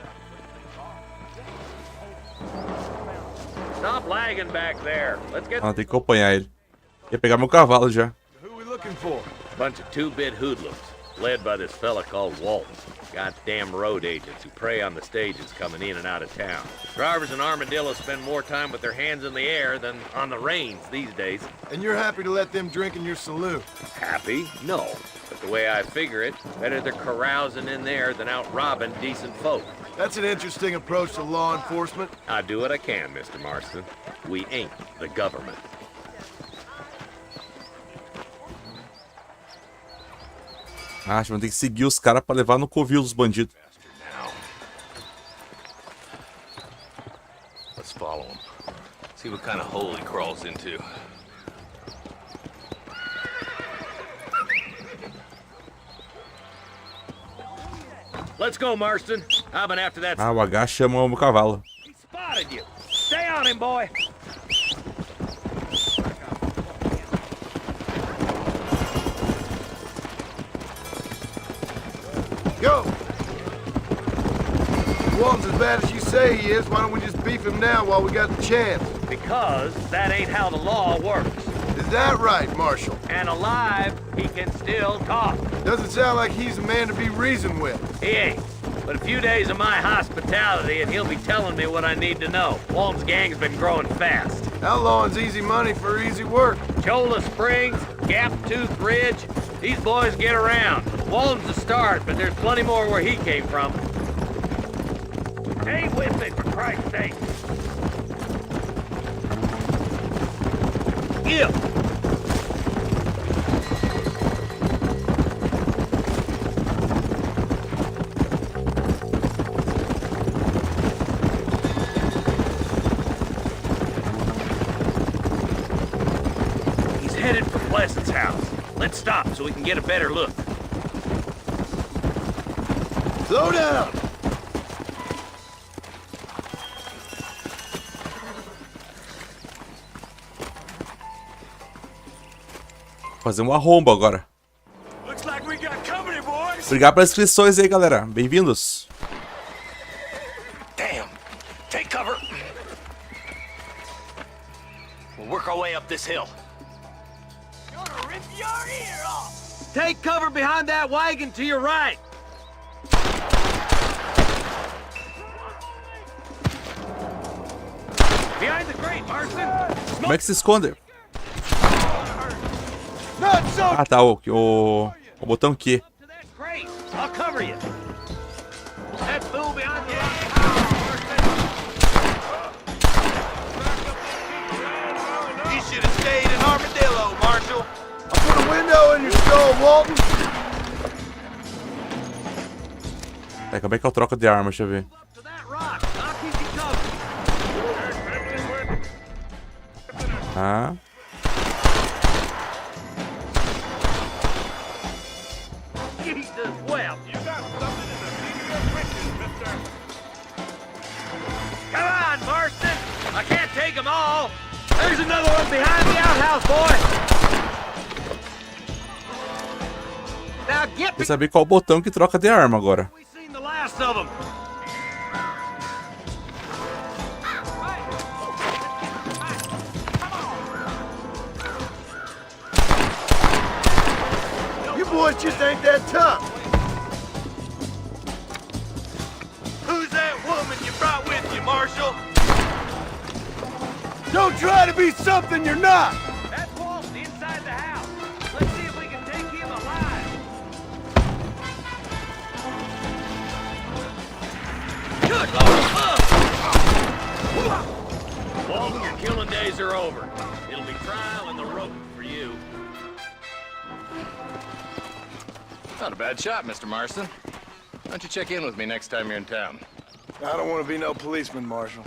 Stop lagging back there. Let's get Ah, tem que acompanhar ele. Ia pegar meu cavalo já. Who are we looking for? Bunch of 2-bit hoodlums, led by this fella called Walton. Goddamn road agents who prey on the stages coming in and out of town. Drivers and armadillos spend more time with their hands in the air than on the reins these days. And you're happy to let them drink in your saloon? Happy? No. But the way I figure it, better they're carousing in there than out robbing decent folk. That's an interesting approach to law enforcement. I do what I can, Mr. Marston. We ain't the government. Ah, acho que vamos ter que seguir os caras pra levar no covil dos bandidos. Let's follow him. See what kind of hole he crawls into. Let's go, Marston. I've been after that. Ah, o H chama o meu cavalo. He spotted you. Stay on him, boy. Go! If Walton's as bad as you say he is, why don't we just beef him now while we got the chance? Because that ain't how the law works. Is that right, Marshal? And alive, he can still talk. Doesn't sound like he's a man to be reasoned with. He ain't. But a few days of my hospitality and he'll be telling me what I need to know. Walton's gang's been growing fast. Outlawing's easy money for easy work. Cholla Springs, Gap Tooth Ridge. These boys get around. Walton's the start, but there's plenty more where he came from. Stay with me, for Christ's sake. Give. He's headed for Pleasant's house. Let's stop so we can get a better look. Slow down! Fazer um arrombo agora. Obrigado pelas inscrições aí, galera. Bem-vindos. Damn. Take cover. We'll work our way up this hill. Gonna rip your ear off! Take cover behind that wagon to your right. Behind the crate, Marston. Como é que se esconde? Ah, tá. O botão Q. I'll cover you. That fool behind the rock. You should have stayed in Armadillo, Marshal. I'll put a window in your skull, Walton. É, como é que eu troco de arma? Deixa eu ver. Ah. Well, you got something in the seat of your britches, mister. Come on, Marston. I can't take them all. There's another one behind the outhouse, boy. Now get Quer saber qual botão que troca de arma agora? We've seen the last of them. You boys just ain't that tough. Who's that woman you brought with you, Marshal? Don't try to be something you're not. That's Walton inside the house. Let's see if we can take him alive. Good Lord! Walton, your killing days are over. It'll be trial and the rope for you. Not a bad shot, Mr. Marston. Why don't you check in with me next time you're in town? I don't want to be no policeman, Marshal.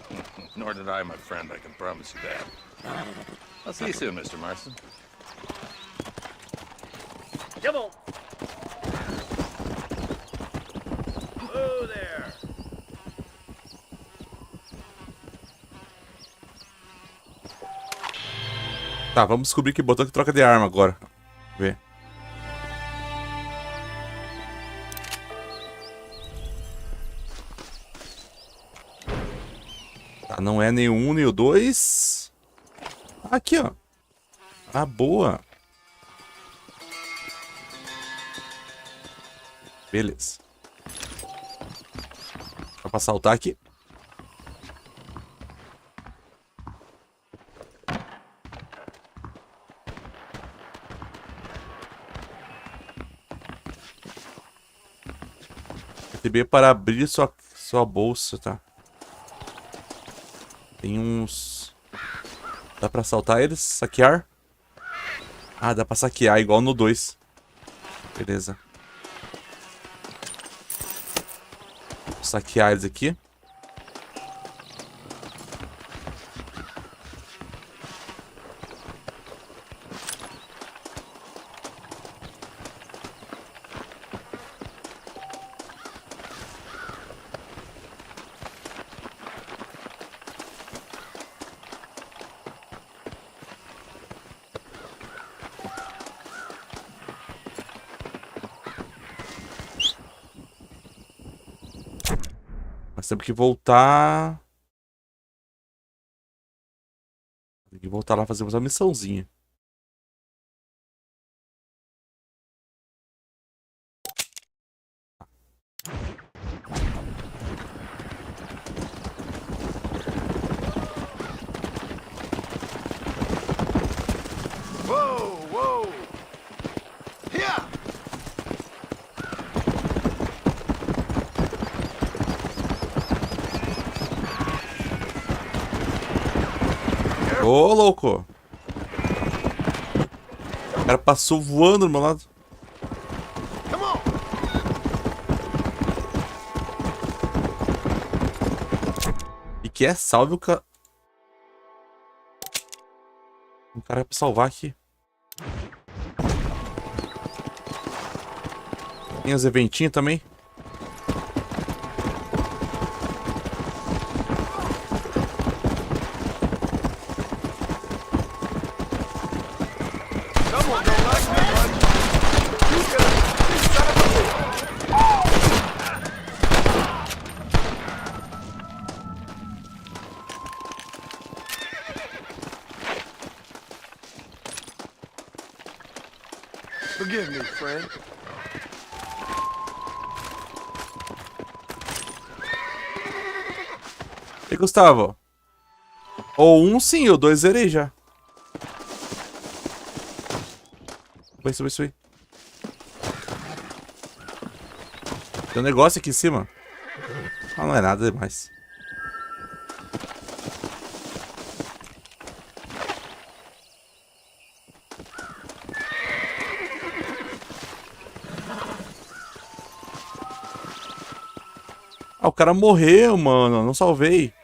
Nor did I, my friend. I can promise you that. I'll see you soon, Mr. Marston. Come on. Oh, there. Tá, vamos descobrir que botão que troca de arma agora. Vamos ver. Tá, não é nem o 1 nem o 2. Aqui, ó. Ah, boa. Beleza. Dá pra saltar aqui. RTB para abrir sua bolsa, tá? Tem uns... Dá pra saltar eles? Saquear? Ah, dá pra saquear, igual no 2. Beleza. Vou saquear eles aqui. Mas temos que voltar... Tem que voltar lá fazer uma missãozinha. Ô, louco. O cara passou voando do meu lado. E que é? Salve o cara. Um cara pra salvar aqui. Tem os eventinhos também. Forgive me, friend. E Gustavo? Ou um sim, ou dois zerei já. Isso aí. Tem um negócio aqui em cima. Ah, não é nada demais. Ah, o cara morreu, mano. Não salvei.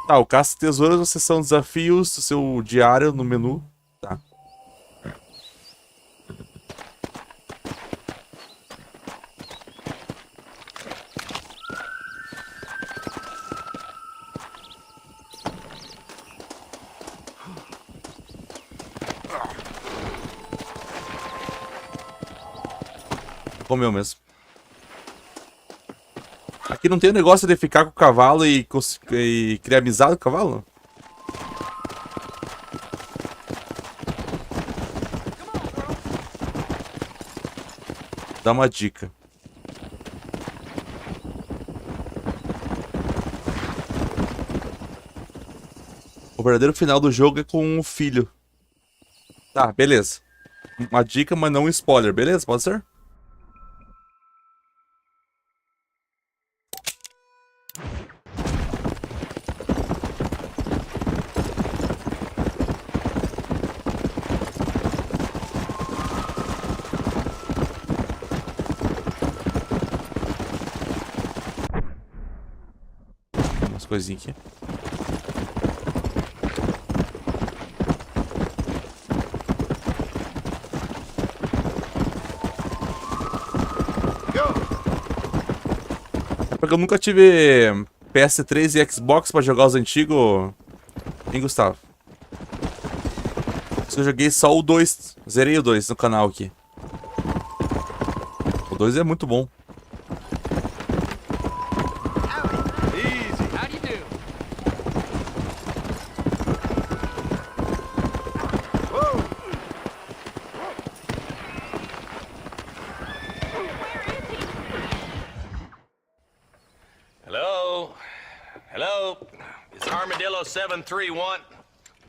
Tá, o caça tesouros, vocês são desafios do seu diário no menu. Tá. Comeu mesmo. Aqui não tem o negócio de ficar com o cavalo e criar amizade com o cavalo? Dá uma dica. O verdadeiro final do jogo é com o filho. Tá, beleza. Uma dica, mas não um spoiler, beleza? Pode ser? Coisinha aqui. É porque eu nunca tive PS3 e Xbox pra jogar os antigos. Hein, Gustavo? Eu joguei só o 2. Zerei o 2 no canal aqui. O 2 é muito bom. Hello? It's Armadillo 731.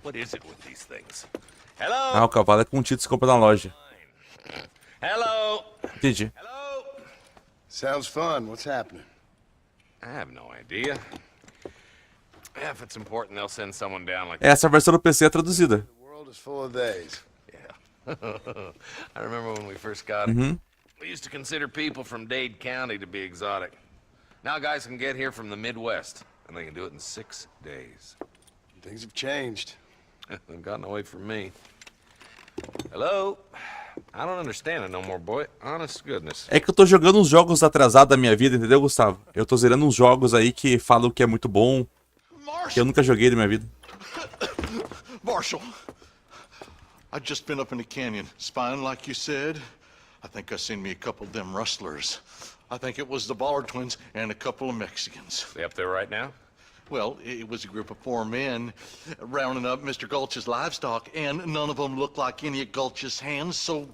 What is it with these things? Hello? Ah, o cavalo é com título que você compra na loja. Hello? Entendi. Hello? Sounds fun. What's happening? I have no idea. Yeah, if it's important, they'll send someone down like Essa versão do PC é traduzida. The world is full of days. Yeah. I remember when we first got it. We used to consider people from Dade County to be exotic. Now guys can get here from the Midwest, and they can do it in 6 days. Things have changed. They've gotten away from me. Hello? I don't understand it no more, boy. Honest goodness. É que eu tô jogando uns jogos atrasados da minha vida, entendeu, Gustavo? Eu tô zerando uns jogos aí que falam que é muito bom, que eu nunca joguei na minha vida. Marshal, I've just been up in the canyon, spying like you said. I think I seen me a couple of them rustlers. I think it was the Ballard twins and a couple of Mexicans. They up there right now? Well, it was a group of 4 men rounding up Mr. Gulch's livestock, and none of them looked like any of Gulch's hands, so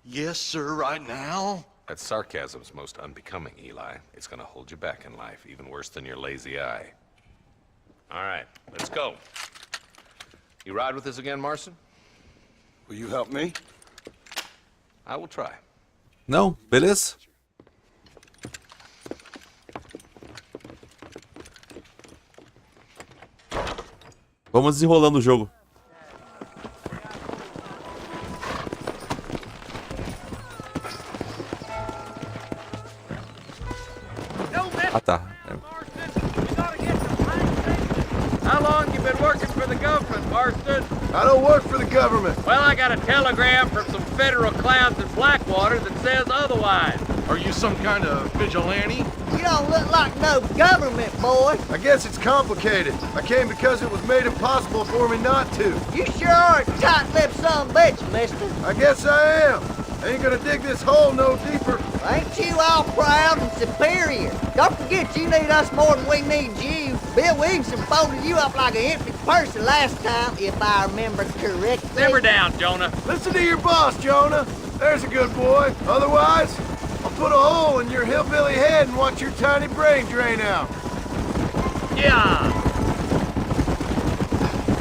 yes, sir, right now. That sarcasm's most unbecoming, Eli. It's gonna hold you back in life, even worse than your lazy eye. All right, let's go. You ride with us again, Marston? Will you help me? I will try. Não? Beleza? Vamos desenrolando o jogo. Ah, tá. How long you been working for the government, Marston? I don't work for the government. Well, I got a telegram from some federal clowns in Blackwater that says otherwise. Are you some kind of vigilante? You don't look like no government, boy. I guess it's complicated. I came because it was made impossible for me not to. You sure are a tight-lipped son of a bitch, mister. I guess I am. I ain't gonna dig this hole no deeper. Ain't you all proud and superior? Don't forget you need us more than we need you. Bill Williamson folded you up like an empty person last time, if I remember correctly. Simmer down, Jonah. Listen to your boss, Jonah. There's a good boy. Otherwise, I'll put a hole in your hillbilly head and watch your tiny brain drain out. Yeah.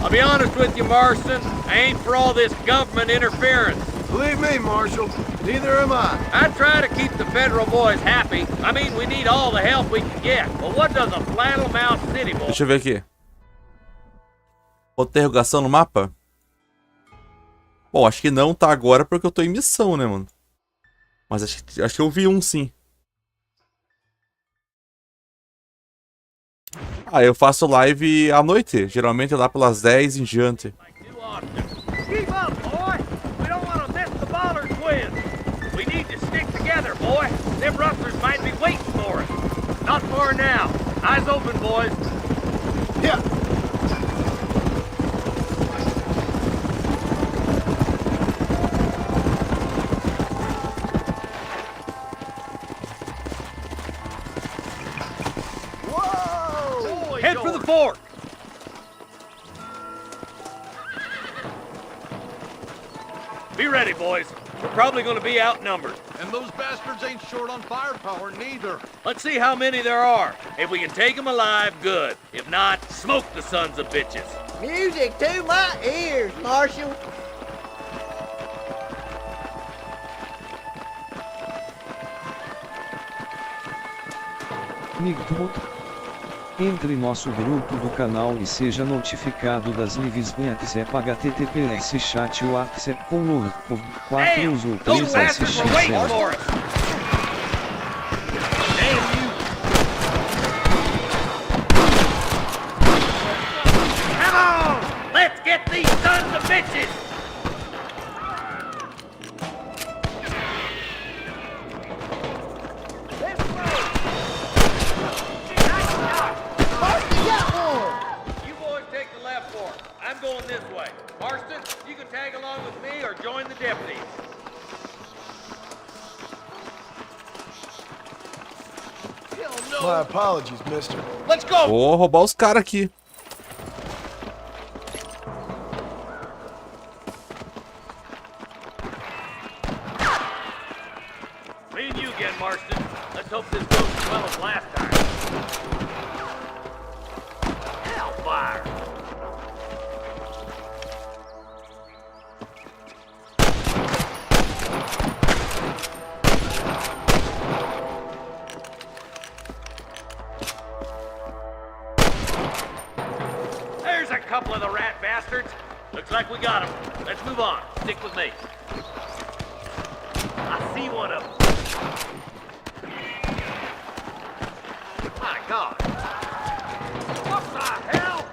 I'll be honest with you, Marston. I ain't for all this government interference. Believe me, Marshal, neither am I. I try to keep the federal boys happy. I mean, we need all the help we can get. But what does a flannel mouth city boy... Deixa eu ver aqui. Interrogação no mapa? Bom, acho que não tá agora porque eu tô em missão, né, mano? Mas acho que eu vi um sim. Ah, eu faço live à noite. Geralmente lá pelas 10 em diante. Keep up, boy! We don't want to miss the baller quiz! We need to stick together, boy! Them rustlers might be waiting for us! Not far now! Eyes open, boys! Yeah! Whoa! Head for the fork! Be ready, boys. We're probably going to be outnumbered. And those bastards ain't short on firepower, neither. Let's see how many there are. If we can take them alive, good. If not, smoke the sons of bitches. Music to my ears, Marshal. Entre em nosso grupo do canal e seja notificado das lives no WhatsApp https chat WhatsApp com o 4 uso 3 SX0. Come on! Let's get these sons of bitches! You boys take the left fork. I'm going this way. Marston, you can tag along with me or join the deputies. My apologies, mister. Let's go! Vou roubar os caras aqui. Me and you again, Marston. Let's hope this goes as well as last time. Hellfire! There's a couple of the rat bastards. Looks like we got them. Let's move on. Stick with me. I see one of them. My God. What the hell?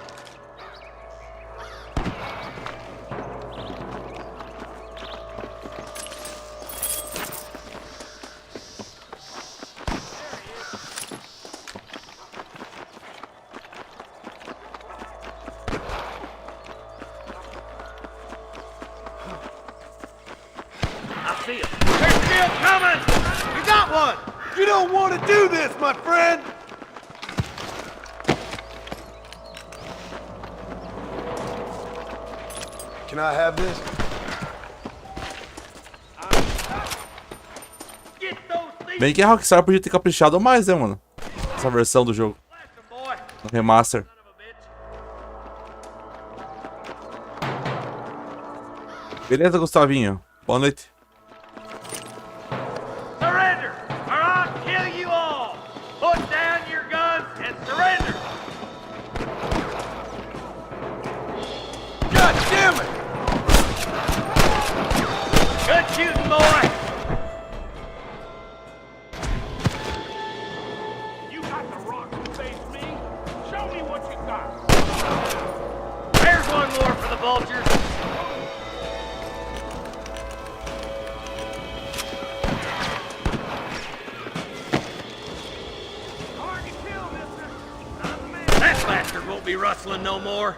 I see him. They're still coming! You got one! You don't want to do this, my friend! Can I have this? Get those thieves! Bem que a Rockstar podia ter caprichado mais, né, mano? Essa versão do jogo. No remaster. Beleza, Gustavinho? Boa noite. Surrender, or I'll kill you all! Put down your guns and surrender! God damn it! Good shooting, boy! You got the rock to face me? Show me what you got. There's one more for the vultures. Hard to kill, mister. Not the man. That bastard won't be rustling no more.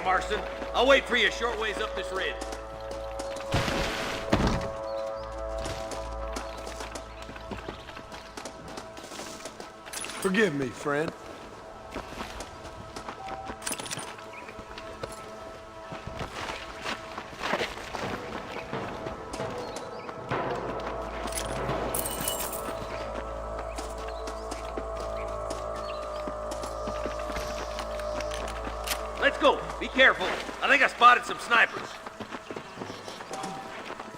Marston. I'll wait for you a short ways up this ridge. Forgive me, friend. Let's go. Be careful. I think I spotted some snipers.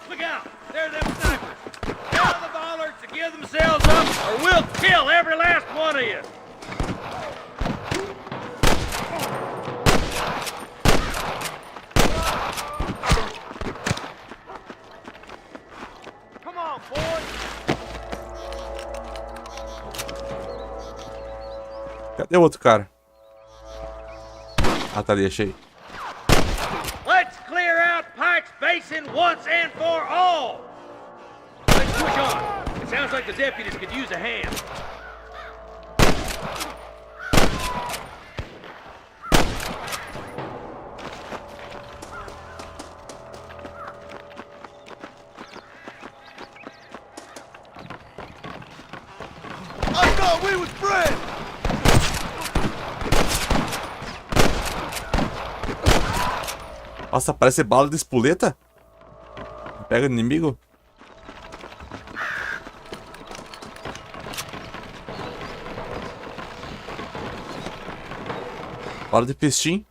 Look out! There are them snipers! Tell the bollards to give themselves up, or we'll kill every last one of you! Come on, boys! Cadê o outro cara? Ah, tá ali, achei. Let's clear out Pike's Basin once and for all! Let's push on. It sounds like the deputies could use a hand. I thought we was friends! Nossa, parece bala de espoleta. Pega o inimigo. Bala de pistim.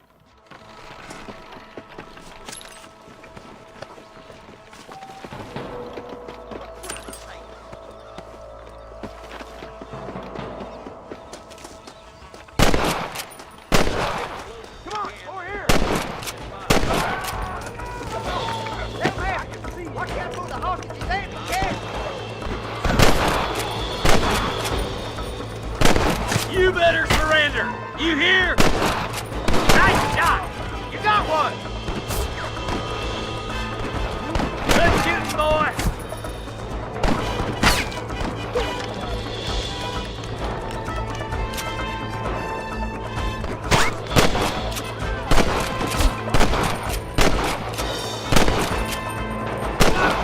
You better surrender! You hear? Nice shot! You got one! Good shooting, boy!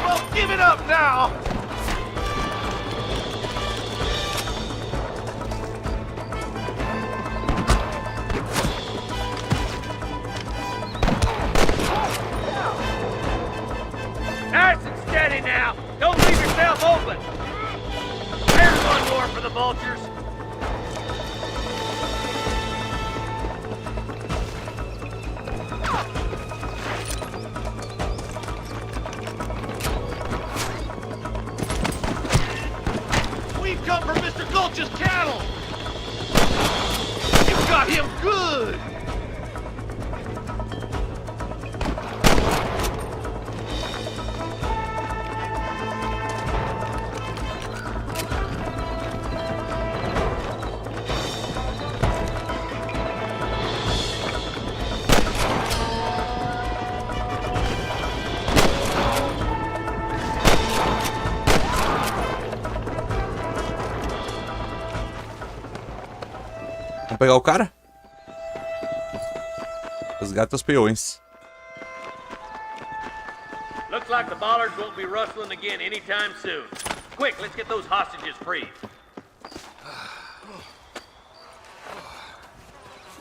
Well, give it up now! Nice and steady now! Don't leave yourself open! There's one more for the vultures! We've come for Mr. Gulch's cattle! You've got him good! Vamos pegar o cara? Resgata os peões. Looks like the bollards won't be rustling again anytime soon. Quick, let's get those hostages freed.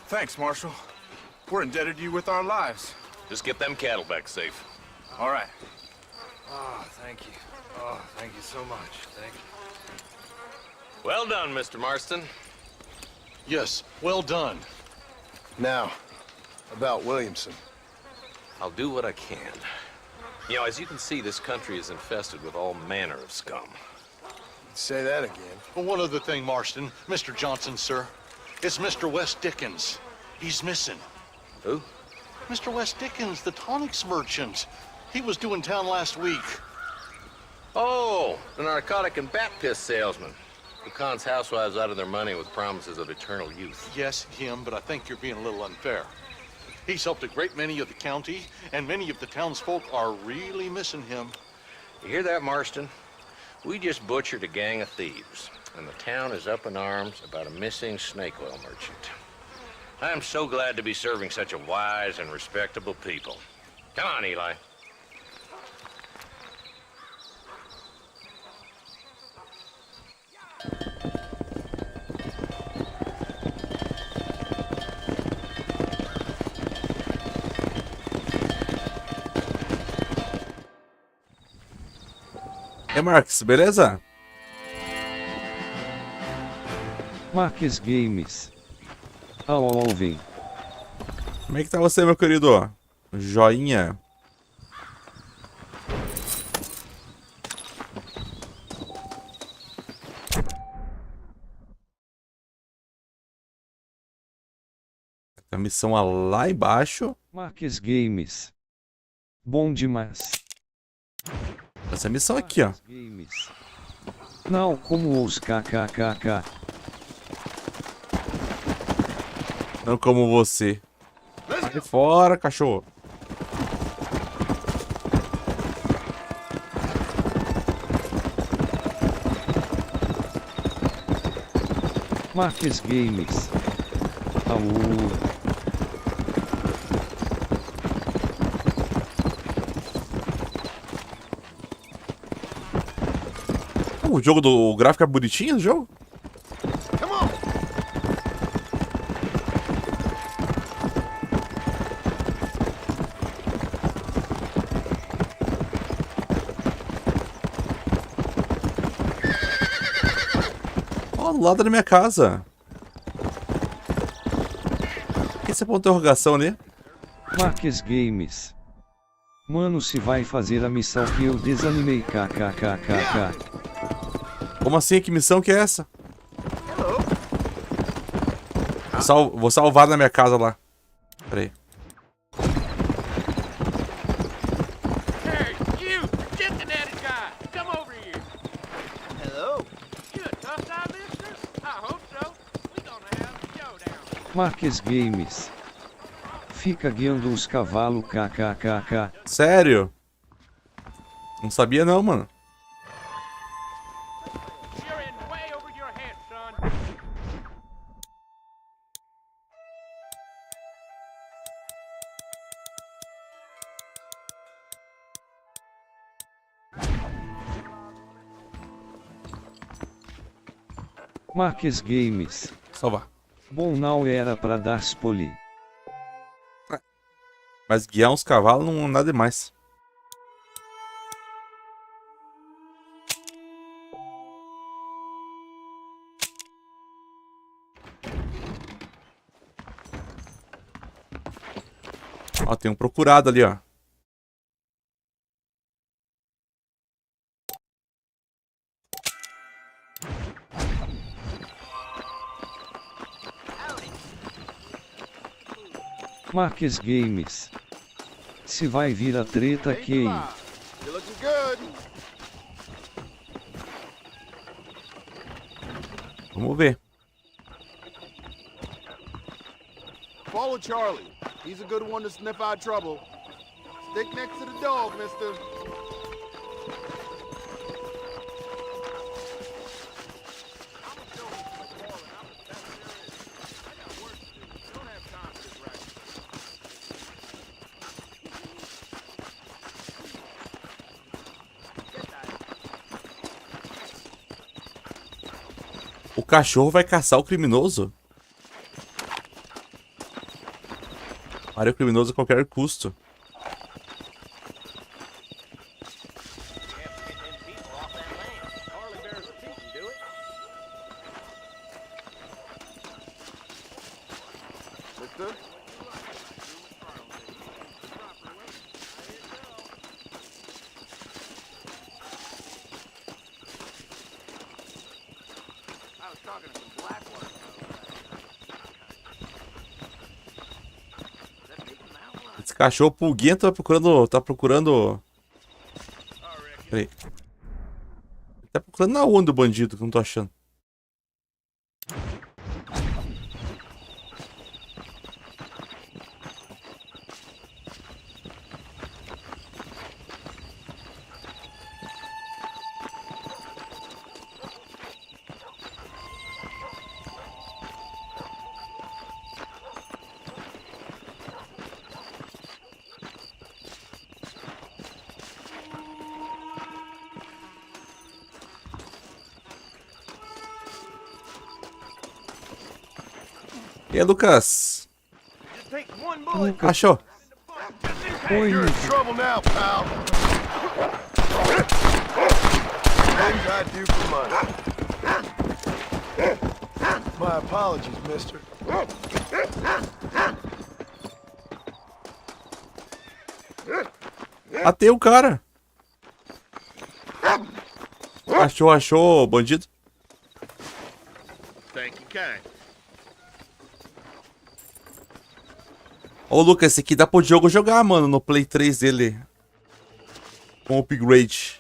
Thanks, Marshal. We're indebted to you with our lives. Just get them cattle back safe. All right. Oh, thank you. Oh, thank you so much. Thank you. Well done, Mr. Marston. Yes, well done. Now, about Williamson. I'll do what I can. You know, as you can see, this country is infested with all manner of scum. Say that again. Well, one other thing, Marston. Mr. Johnson, sir. It's Mr. Wes Dickens. He's missing. Who? Mr. Wes Dickens, the tonics merchant. He was due in town last week. Oh, the narcotic and bat piss salesman who cons housewives out of their money with promises of eternal youth. Yes, him, but I think you're being a little unfair. He's helped a great many of the county, and many of the townsfolk are really missing him. You hear that, Marston? We just butchered a gang of thieves, and the town is up in arms about a missing snake oil merchant. I am so glad to be serving such a wise and respectable people. Come on, Eli. E Marcos, beleza? Marques Games. Alvin. Como é que tá você, meu querido? Joinha. A missão lá embaixo. Marques Games. Bom demais. Essa missão aqui, ó. Games. Não como os kkkk. Não como você. Sai fora, cachorro. Marques Games. Aú. O jogo do gráfico é bonitinho, o jogo? Ó, do lado da minha casa. O que é esse ponto de interrogação ali? Marques Games. Mano, se vai fazer a missão que eu desanimei kkkk. Como assim? Que missão que é essa? Vou salvar na minha casa lá. Pera aí. Hey, you! Cincinnati guy! Come over here! Hello. You a tough guy, mister? I hope so. We gonna have a showdown. Marques Games. Fica guiando os cavalos kkkk. Sério? Não sabia não, mano. You're in way over your head, son. Marques Games. Salvar. Bom, não era pra dar spoli. Mas guiar uns cavalos não é nada demais. Ó, tem um procurado ali, ó. Marques Games. Se vai vir a treta que... You're looking good. Vamos ver. Follow Charlie. He's a good one to sniff out trouble. Stick next to the dog, mister. O cachorro vai caçar o criminoso? Pare o criminoso a qualquer custo. Esse cachorro pulguento tá procurando... Peraí. Tá procurando na onda o bandido, que eu não tô achando. E aí, Lucas? Achou? Oi, You're in trouble now, pal. Things I do for money. My apologies, mister. Matei o cara. Achou, bandido. Thank you, kind. Ô, Lucas, esse aqui dá pro Diogo jogar, mano, no Play 3 dele. Com upgrade.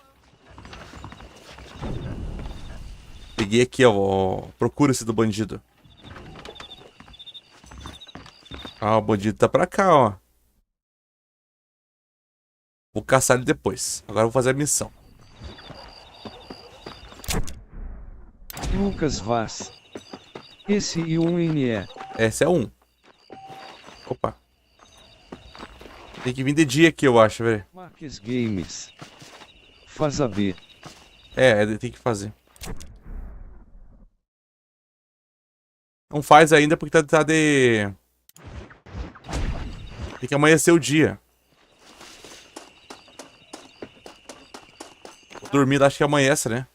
Peguei aqui, ó. Procura esse do bandido. Ah, o bandido tá pra cá, ó. Vou caçar ele depois. Agora eu vou fazer a missão. Lucas Vaz. Esse e um NE. Esse é um. Opa. Tem que vir de dia aqui, eu acho, velho. Max Games. Faz a B. É, tem que fazer. Não faz ainda porque tá de... Tem que amanhecer o dia. Vou dormir, acho que amanhece, né?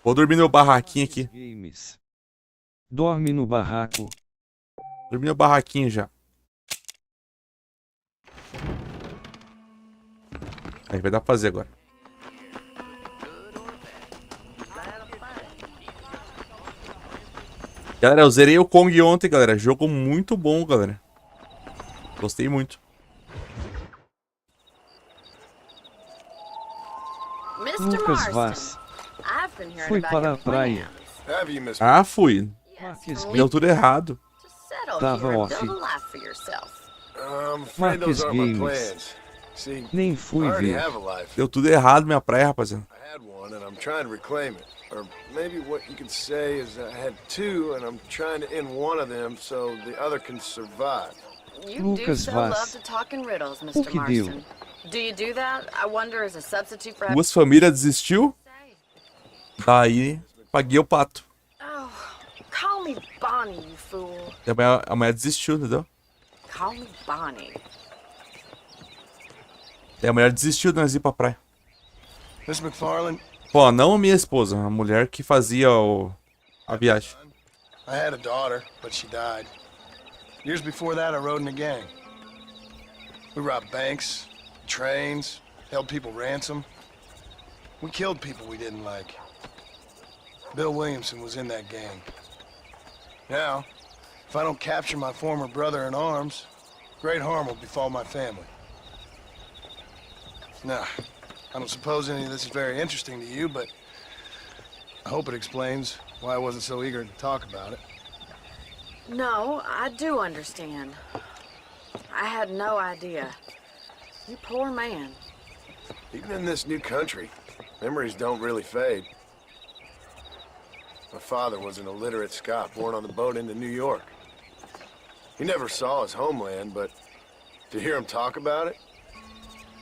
Vou dormir no barraquinho aqui. Games. Dorme no barraco. Dormi no barraquinho já. Aí vai dar pra fazer agora. Galera, eu zerei o Kong ontem, galera. Jogo muito bom, galera. Gostei muito. Lucas Vaz. Fui para a praia. Ah, fui. Deu tudo errado. Tava off. Max Games. Nem fui ver. Deu tudo errado minha praia, rapaziada. Or maybe what you could say is I had two and I'm trying to end one of them so the other can survive. Lucas Vaz. O que deu? Do you do that? I wonder as a substitute for... Duas famílias desistiu. Daí, paguei o pato. Oh, call me Bonnie, you fool. E a mulher desistiu, entendeu? Call me Bonnie. E a mulher desistiu de nós ir pra praia. Miss McFarlane. Pô, não a minha esposa, a mulher que fazia a viagem. I had a daughter, but she died. Years before that, I rode in a gang. We robbed banks, trains, held people ransom. We killed people we didn't like. Bill Williamson was in that gang. Now, if I don't capture my former brother in arms, great harm will befall my family. Now, I don't suppose any of this is very interesting to you, but I hope it explains why I wasn't so eager to talk about it. No, I do understand. I had no idea. You poor man. Even in this new country, memories don't really fade. My father was an illiterate Scot born on the boat into New York. He never saw his homeland, but To hear him talk about it,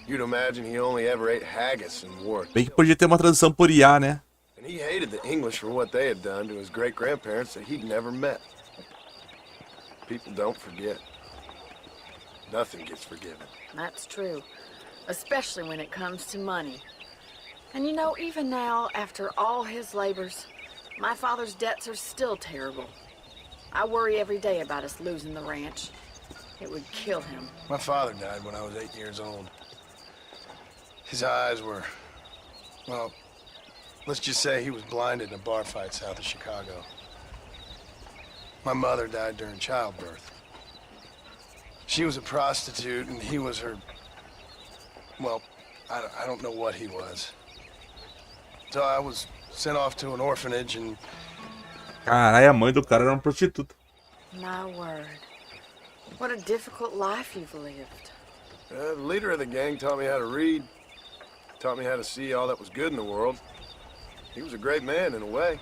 you'd imagine he only ever ate haggis and wore it. Bem que podia ter uma tradução por IA, né? And he hated the English for what they had done to his great-grandparents that he'd never met. People don't forget. Nothing gets forgiven. That's true, especially when it comes to money. And you know, even now, after all his labors, my father's debts are still terrible. I worry every day about us losing the ranch. It would kill him. My father died when I was 8 years old. His eyes were, well, let's just say he was blinded in a bar fight south of Chicago. My mother died during childbirth. She was a prostitute and he was her, well, I don't know what he was. So I was sent off to an orphanage and... Caralho, a mãe do cara era uma prostituta. My word. What a difficult life you've lived. The leader of the gang taught me how to read. Taught me how to see all that was good in the world. He was a great man in a way.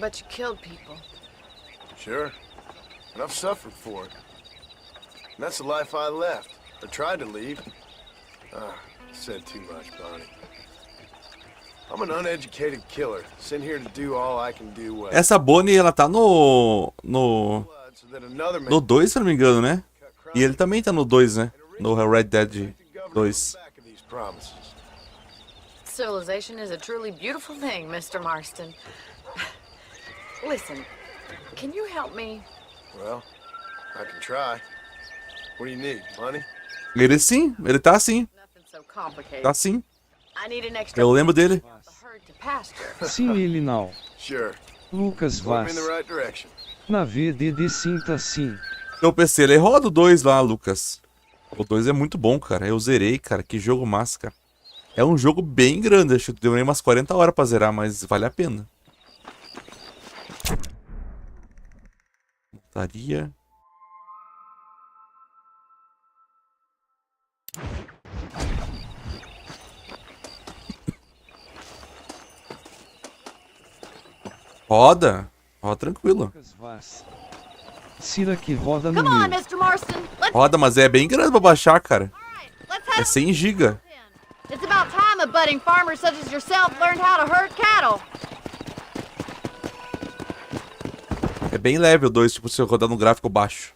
But you killed people. Sure. And I've suffered for it. And that's the life I left. Or tried to leave. Said too much, Bonnie. I'm an uneducated killer, sent here to do all I can do well. Essa Bonnie, ela tá no 2, se não me engano, né? E ele também tá no 2, né? No Red Dead 2. Civilization is a truly beautiful thing, Mr. Marston. Listen, can you help me? Well, I can try. What do you need, money? Ele sim, ele tá assim. Nothing so complicated. Tá assim. I need an extra Eu lembro dele. herd to pasture. Sim, ele não. Sure. Lucas Point me Vaz. in the right direction. Na VDD sinta sim. Teu PC, ele roda o 2 lá, Lucas. O 2 é muito bom, cara. Eu zerei, cara. Que jogo massa, cara. É um jogo bem grande. Acho que demorei umas 40 horas pra zerar, mas vale a pena. Montaria. Roda. Roda tranquilo. Lucas Vaz. Cira que roda no Come on, meu. Mr. Marston. Let's Roda, mas é bem grande pra baixar, cara. let's É have 100 GB. It's about time a budding farmer such as yourself learned how to herd cattle. É bem leve o 2, tipo, se eu rodar no gráfico baixo.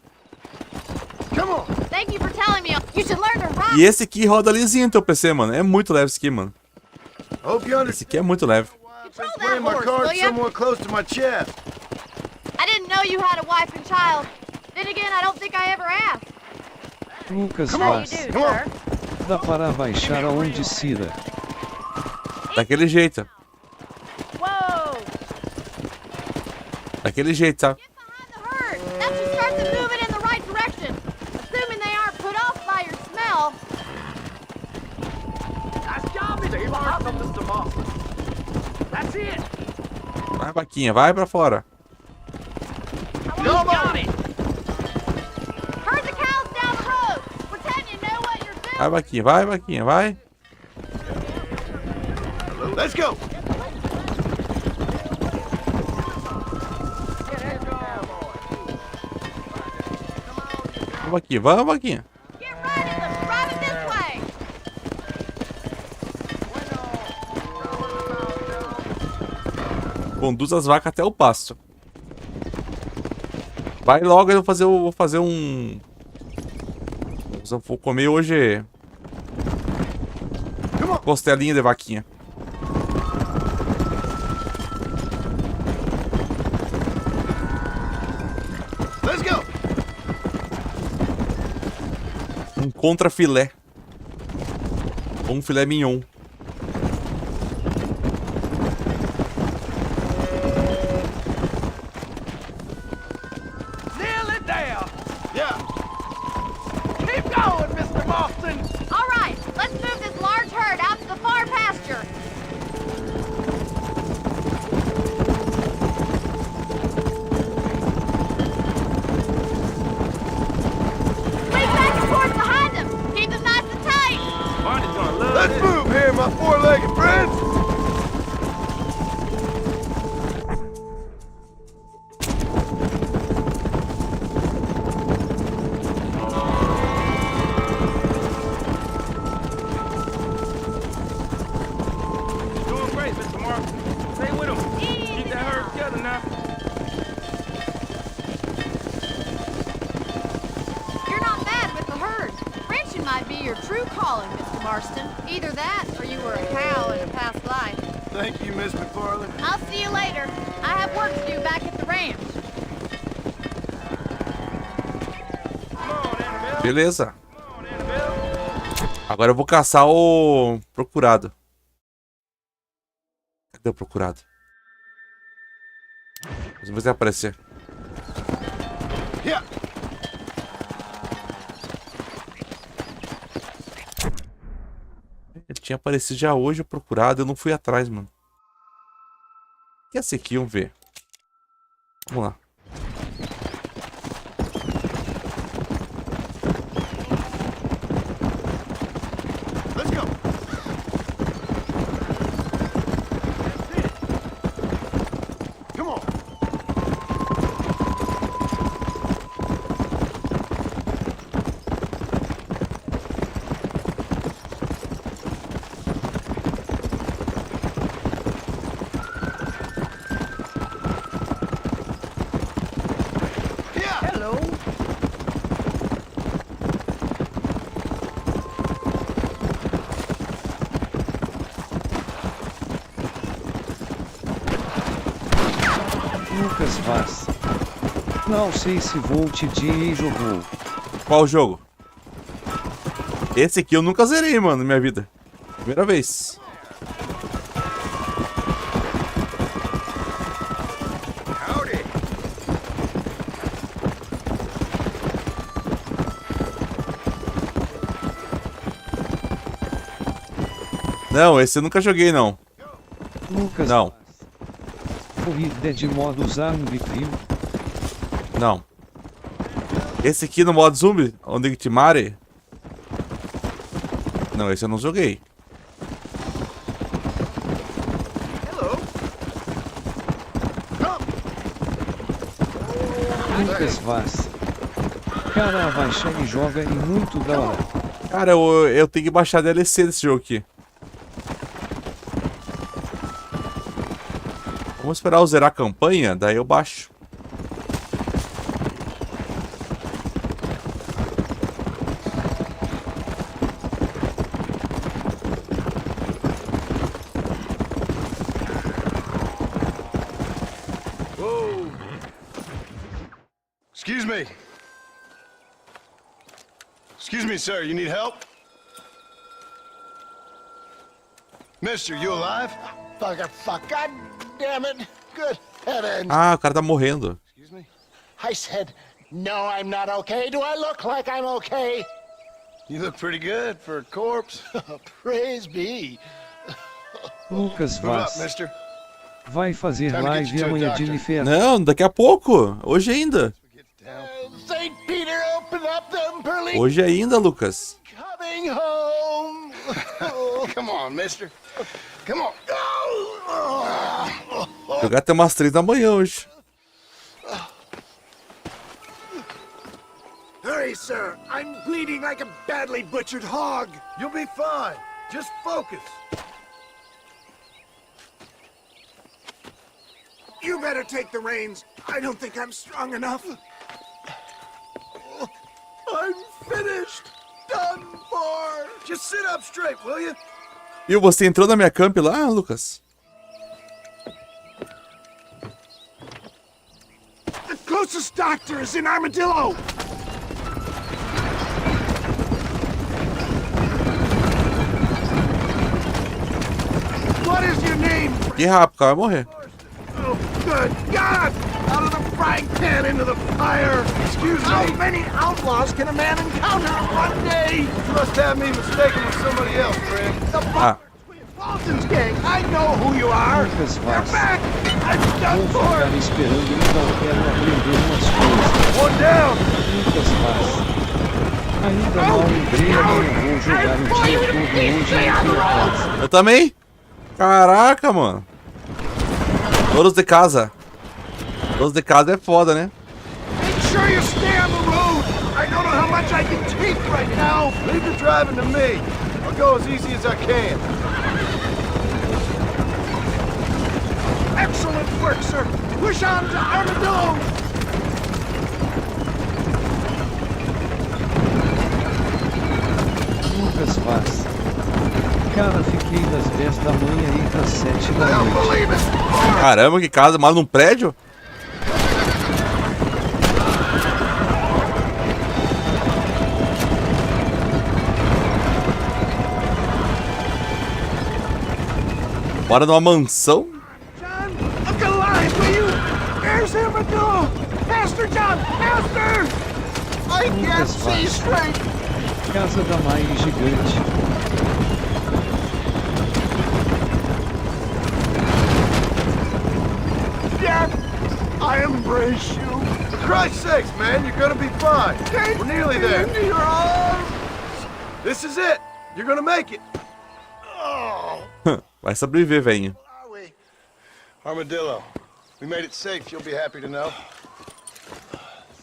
Come on. Thank you for telling me. You should learn to ride. E esse aqui roda lisinho no teu PC, mano. É muito leve esse aqui, mano. Hope you Esse aqui é muito leve. Control that understand my horse, card will ya? somewhere close to my chest. I didn't know you had a wife and child. Then again, I don't think I ever asked. Lucas How you Vaz. do, sir? Dá para baixar aonde Cira. Daquele jeito. Whoa! Daquele jeito, sabe? Behind the herd. That should start them moving in the right direction. Assuming they aren't put off by your smell. Nice job, Mr. Marston, Mr. Marston. That's it. Vai, vaquinha, vai pra fora. Come on. Herd the cows down the road. Pretend you know what you're doing. Vai, vaquinha, vai. Let's go. Vai, vaquinha, vai, vaquinha. Get riding them. Drive it this way. Conduz as vacas até o pasto. Vai logo, eu vou fazer um... Eu vou comer hoje... Costelinha de vaquinha. Let's go. Um contra filé. Ou um filé mignon. Nearly there. Yeah. Keep going, Mr. Marston. All right, let's move this large herd out to the far pasture. Swing back and forth behind them. Keep them nice and tight. Barney's gonna love Let's this. move here, Marston. Either that, or you were a cow in a past life. Thank you, Miss McFarland. I'll see you later. I have work to do back at the ranch. Beleza. Agora eu vou caçar o procurado. Cadê o procurado? Vamos ver se vai aparecer. Ele tinha aparecido já hoje o procurado, eu não fui atrás, mano. O que é esse aqui? Vamos ver. Vamos lá. Lucas Vaz. Não sei se vou te dizer jogou. Qual jogo? Esse aqui eu nunca zerei, mano, na minha vida. Primeira vez. Não, esse eu nunca joguei, não. Lucas não. Corrida de modo zumbi. Não. Esse aqui no modo zumbi, onde te mare? Não, esse eu não joguei. Lucas Vaz. Cara, baixa e joga em muito da hora. Cara, eu tenho que baixar a DLC desse jogo aqui. Vamos esperar eu zerar a campanha, daí eu baixo. Whoa. Excuse me. Excuse me, sir. You need help? Mister, you alive? Fuck. God damn it. Good heavens. Ah, o cara tá morrendo. Excuse me? I said, no, I'm not okay. Do I look like I'm okay? You look pretty good for a corpse. Praise be. Lucas Move up, Vaz. mister. Vai fazer live amanhã de inferno. Não, daqui a pouco. Hoje ainda. St. Peter, open up them pearly. Hoje ainda, Lucas. Coming home. Come on, mister. Come on. Jogar até umas 3 da manhã hoje. Hurry, sir. I'm bleeding like a badly butchered hog. You'll be fine. Just focus. You better take the reins. I don't think I'm strong enough. I'm finished. Done for. Just sit up straight, will you? E você entrou na minha camp lá, Lucas? The closest doctor is in Armadillo. What is your name? Que rápido, o cara vai morrer. Oh, good God! Out of the frying pan into the fire! Excuse me. How many outlaws can a man encounter in one day? You must have me mistaken with somebody else, friend. Ah. Walton's gang, I know who you are! Lucas You're Vaz. back! I'm Vou done for! ficar esperando então quero aprender umas coisas. One down. Lucas Vaz. Ainda não entrei, eu vou jogar o dia todo hoje em tua casa. Eu também? Caraca, mano. Todos de casa. Todos de casa é foda, né? Make sure you stay on the road! I don't know how much I can take right now! Leave the driving to me. I'll go as easy as I can. Excellent work, sir! Push on to Armadillo! Lucas Vaz. Cara, fiquei das 10 da manhã e das 7 da noite. Caramba, que casa, mora num prédio? Mora numa mansão? Look alive, will you? There's him a door! Master John! Master! I can't see straight! Casa da Mai gigante. Dad, I embrace you. For Christ's sakes, man, you're gonna be fine. Take We're nearly me there. into your arms. This is it. You're gonna make it. Oh. Vai sobreviver, velho. Armadillo, we made it safe. You'll be happy to know.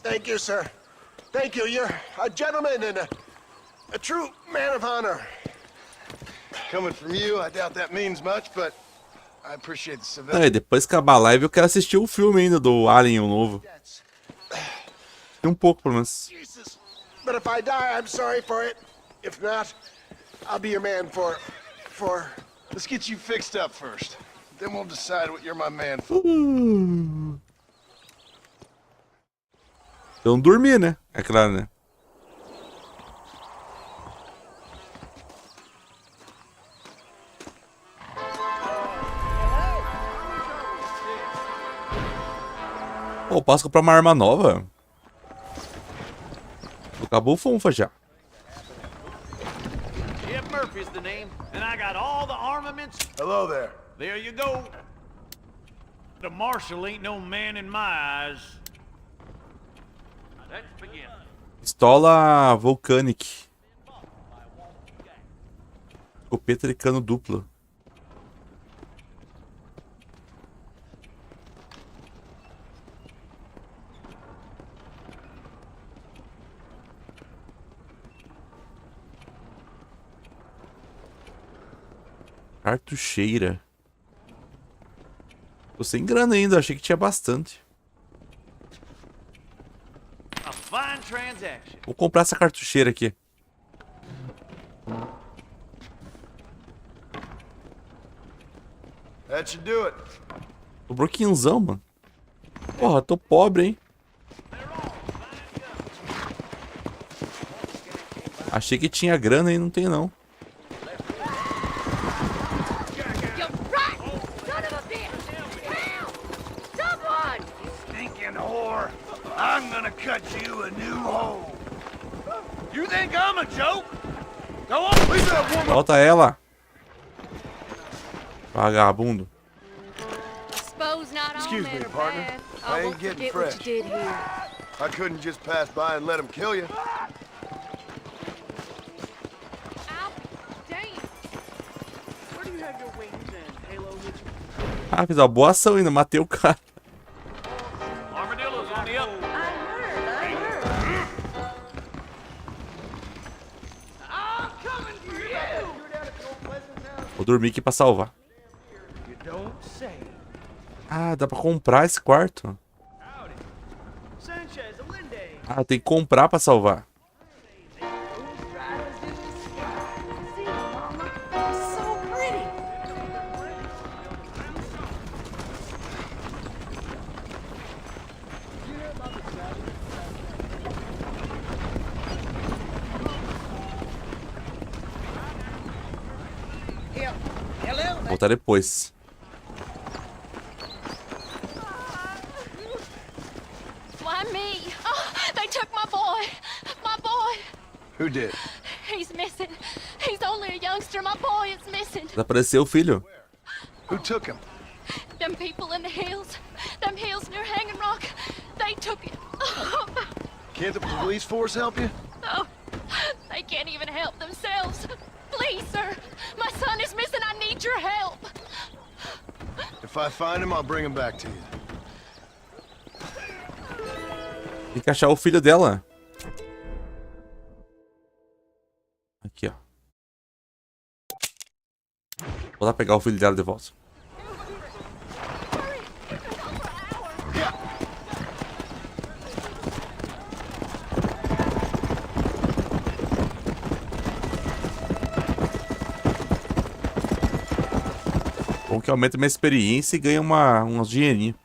Thank you, sir. Thank you. You're a gentleman and a true man of honor. Coming from you, I doubt that means much, but I appreciate the Não, civility. e depois que acabar a live, eu quero assistir o filme ainda do Alien, o novo. Um pouco, pelo menos. Jesus. But if I die, I'm sorry for it. If not, I'll be your man for... Let's get you fixed up first. Then we'll decide what you're my man for. Eu não dormi, né? É claro, né? Pô, posso comprar uma arma nova? Acabou o funfa já. Murphy's the name, and I got all the armaments. Hello there. There you go. The marshal ain't no man in my eyes. Let's begin. Pistola Volcanic. Escopeta de cano duplo. Cartucheira. Tô sem grana ainda, achei que tinha bastante. A fine transaction. Vou comprar essa cartucheira aqui. That should do it. Sobrou quinzão, mano. Porra, tô pobre, hein? Achei que tinha grana e não tem não. I'm gonna cut you a new hole. You think I'm a joke? Go on, leave that woman. Solta ela. Vagabundo. Excuse me, partner. I ain't getting fresh. I couldn't just pass by and let him kill you. Ah, fiz uma boa ação ainda, matei o cara. Armadillo's on the up. Vou dormir aqui pra salvar. Ah, dá pra comprar esse quarto. Ah, tem que comprar pra salvar. Vou voltar depois. Why me? Oh, they took my boy. My boy. Who did? He's missing. He's only a youngster. My boy is missing. Desapareceu o filho. Who took him? Them people in the hills. Them hills near Hanging Rock. They took it. Oh, Can't the police force help you? oh, they can't even help themselves. Please, sir. My son is missing. I need your help. If I find him, I'll bring him back to you. Tem que achar o filho dela. Aqui, ó. Vou lá pegar o filho dela de volta. Bom que aumenta minha experiência e ganha uns dinheirinhos.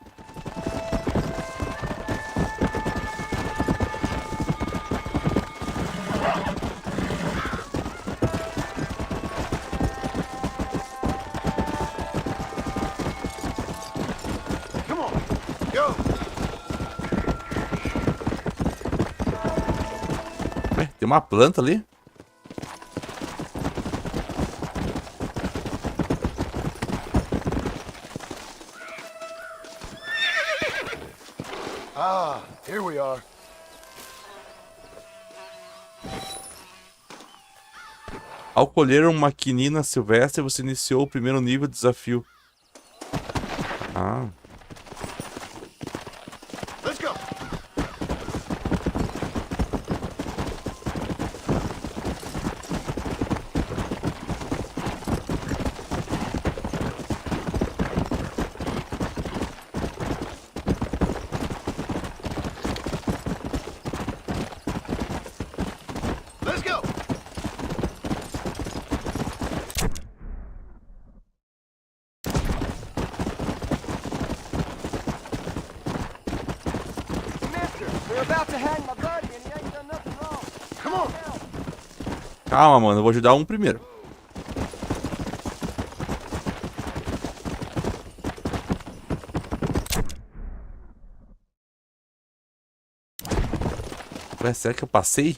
Tem uma planta ali. Ah, here we are. Ao colher uma quinina silvestre, você iniciou o primeiro nível do desafio. Ah. Let's go. Let's go. They're about to hang my buddy and he ain't done nothing wrong. Come on. Calma, mano. Eu vou ajudar um primeiro. Ué, será que eu passei?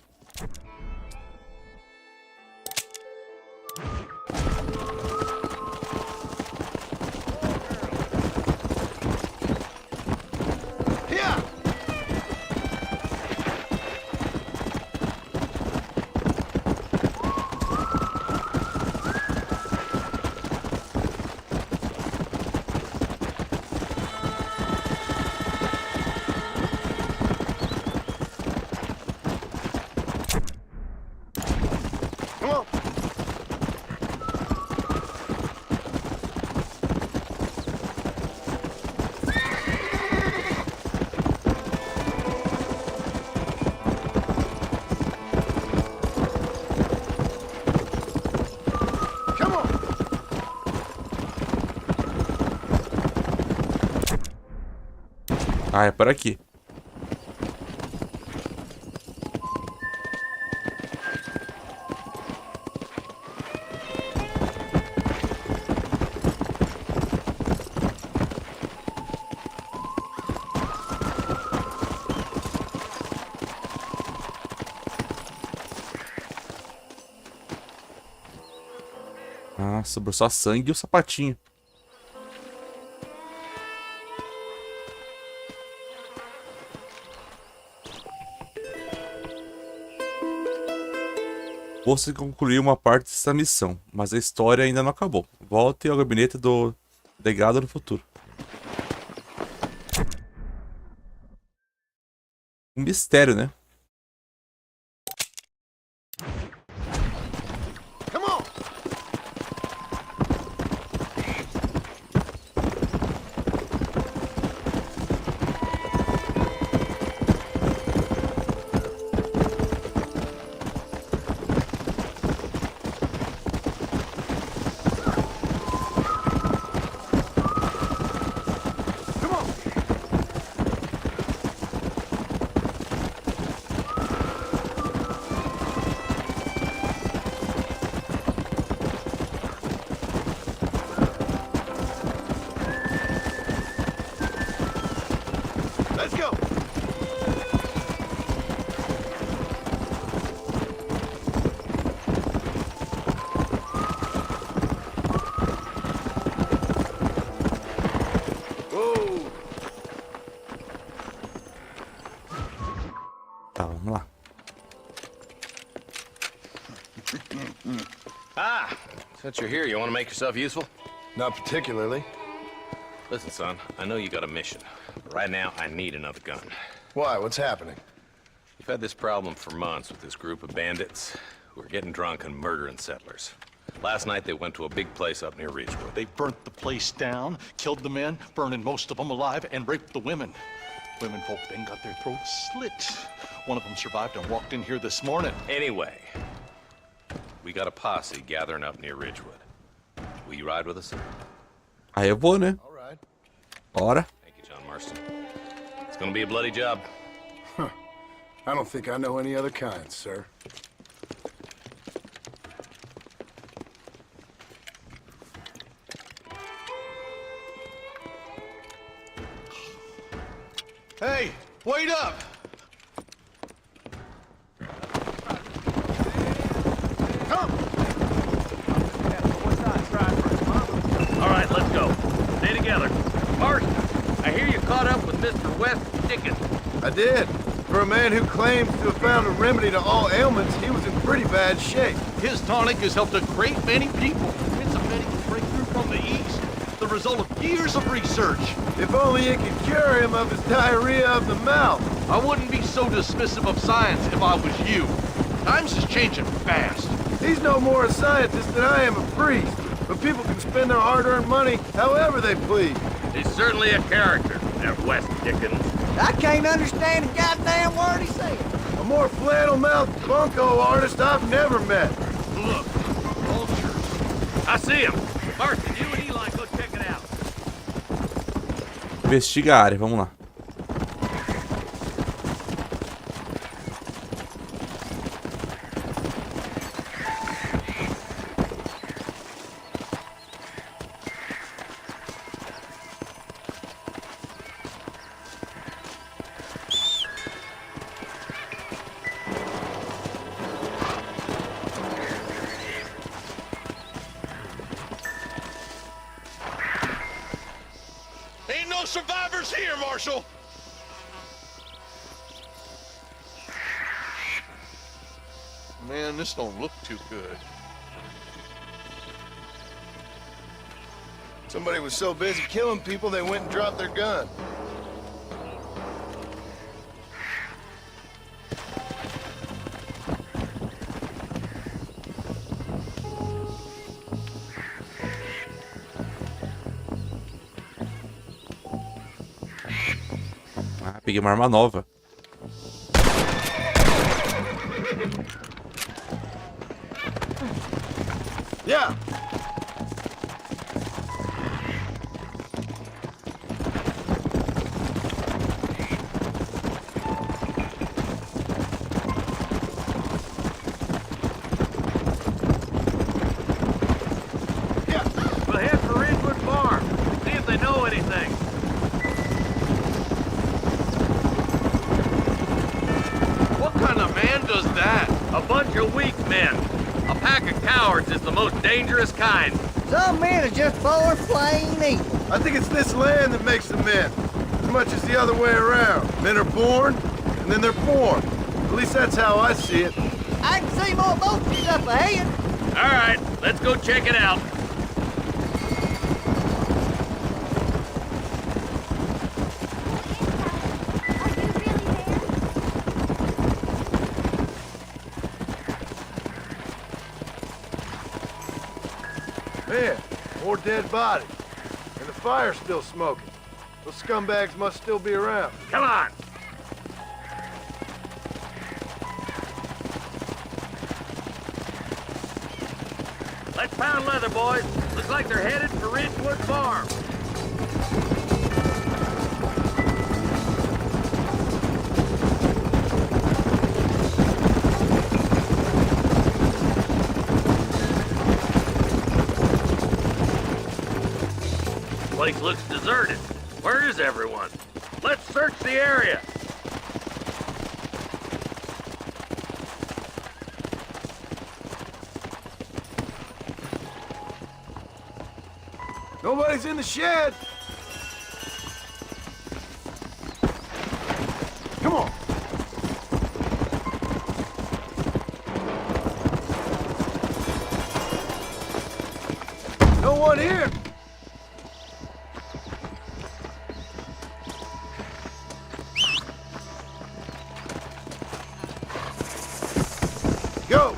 Ah, é por aqui. Ah, sobrou só sangue e o sapatinho. Você concluiu uma parte dessa missão, mas a história ainda não acabou. Volte ao gabinete do legado no futuro. Um mistério, né? Tá, vamos lá. Ah, since you're here, you want to make yourself useful? Not particularly. Listen, son, I know you got a mission, but right now I need another gun. Why? What's happening? You've had this problem for months with this group of bandits who are getting drunk and murdering settlers. Last night they went to a big place up near Ridgewood. They burnt the place down, killed the men, burning most of them alive, and raped the women. Women folk then got their throats slit. One of them survived and walked in here this morning. Anyway, we got a posse gathering up near Ridgewood. Will you ride with us? Aí eu vou, né? Bora. Thank you, John Marston. It's gonna be a bloody job. I don't think I know any other kind, sir. Hey, wait up! All right, let's go. Stay together. Marston, I hear you caught up with Mr. West Dickens. I did. For a man who claims to have found a remedy to all ailments, he was in pretty bad shape. His tonic has helped a great many people. It's a medical breakthrough from the East, the result of years of research. If only it could cure him of his diarrhea of the mouth. I wouldn't be so dismissive of science if I was you. Times is changing fast. He's no more a scientist than I am a priest. But people can spend their hard-earned money however they please. He's certainly a character, that West Dickens. I can't understand a goddamn word he said. A more flannel-mouthed bunco artist I've never met. Look, vultures. I see him. Marston, you and Eli go check it out. Investiga a área, vamos lá. Ain't no survivors here, Marshal! Man, this don't look too good. Somebody was so busy killing people, they went and dropped their gun. Ah, peguei uma arma nova. Yeah. We'll head for Ridgewood Farm. See if they know anything. What kind of man does that? A bunch of weak men. A pack of cowards is the most dangerous kind. Some men are just born plain evil. I think it's this land that makes them men, as much as the other way around. Men are born, and then they're born. At least that's how I see it. I can see more boats up ahead. All right, let's go check it out. Man, more dead bodies. And the fire's still smoking. Those scumbags must still be around. Come on. Let's pound leather, boys. Looks like they're headed for Ridgewood Farm. Place looks deserted. Where is everyone? Let's search the area. Nobody's in the shed. Come on. No one here. Go.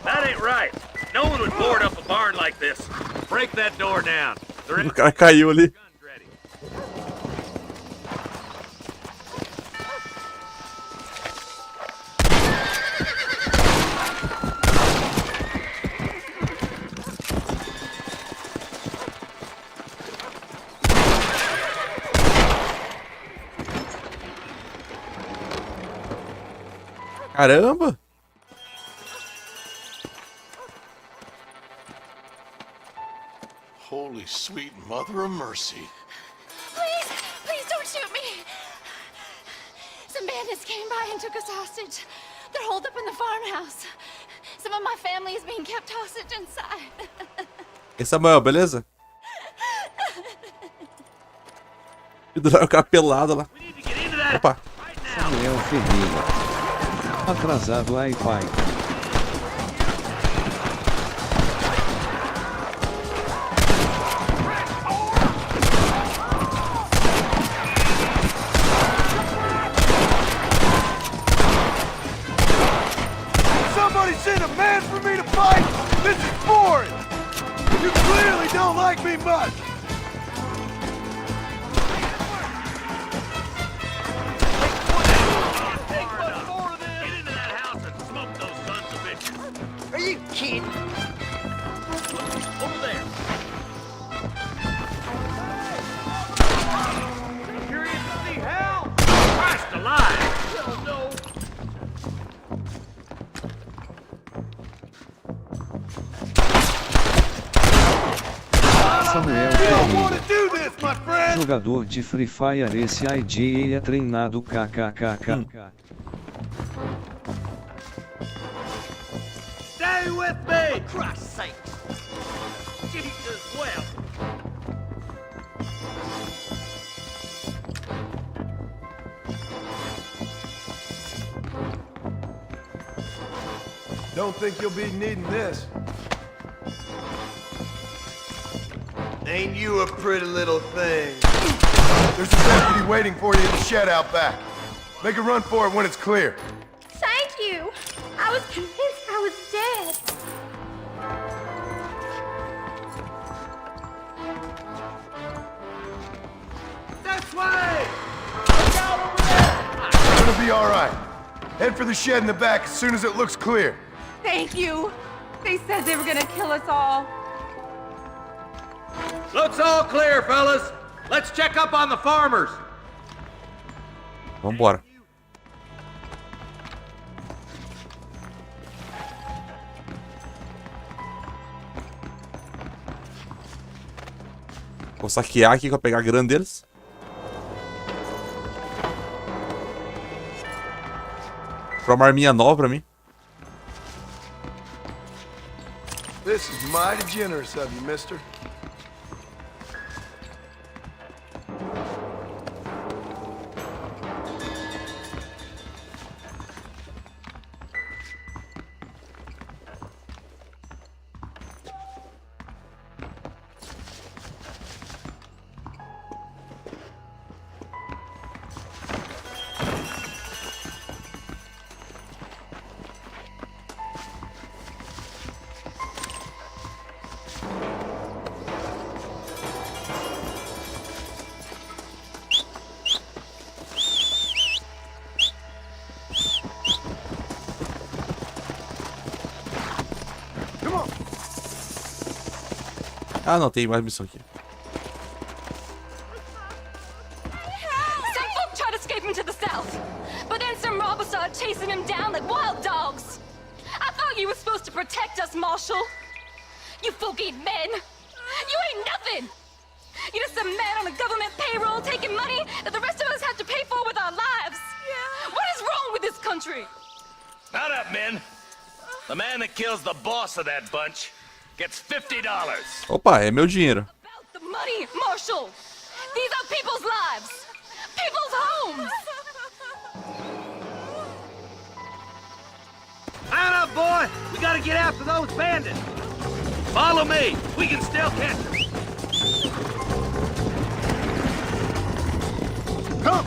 That ain't right. No one would board up a barn like this. Break that door down. There O ain't cara caiu ali. Caramba! Holy sweet mother of mercy. Please don't shoot me. Some bandits came by and took us hostage. They're holed up in the farmhouse. Some of my family is being kept hostage inside. E Samuel, beleza? O cara pelado lá. Opa. Samuel Ferreira. Atrasado Wi-Fi. Somebody send a man for me to fight? This is boring! You clearly don't like me much! Are you kidding? Over there. Curious to see how? Christ alive! Hell no! Samuel You don't want to Ferreira. do this, my friend! Jogador de Free Fire, esse ID é treinado kkkk. Stay with me! For Christ's sake! Jesus, well! Don't think you'll be needing this. Ain't you a pretty little thing? There's a deputy waiting for you in the shed out back. Make a run for it when it's clear. Thank you. I was convinced I was dead. This way! Look out over there! It's gonna be all right. Head for the shed in the back as soon as it looks clear. Thank you. They said they were gonna kill us all. Looks all clear, fellas. Let's check up on the farmers. Vambora. Vou saquear aqui pra pegar a grana deles. Pra uma arminha nova pra mim. This is mighty generous of you, mister. Ah, não, tem mais missão aqui. Some folk tried to escape him to the south, but then some robbers started chasing him down like wild dogs. I thought you were supposed to protect us, Marshal. You folk ain't men. You ain't nothing. You're just a man on a government payroll taking money that the rest of us have to pay for with our lives. What is wrong with this country? Not up, men. The man that kills the boss of that bunch gets $50. Opa, é meu dinheiro. The money, Marshal. These are people's lives. People's homes. Man up, boy! We gotta get after those bandits. Follow me. We can still catch them. Come!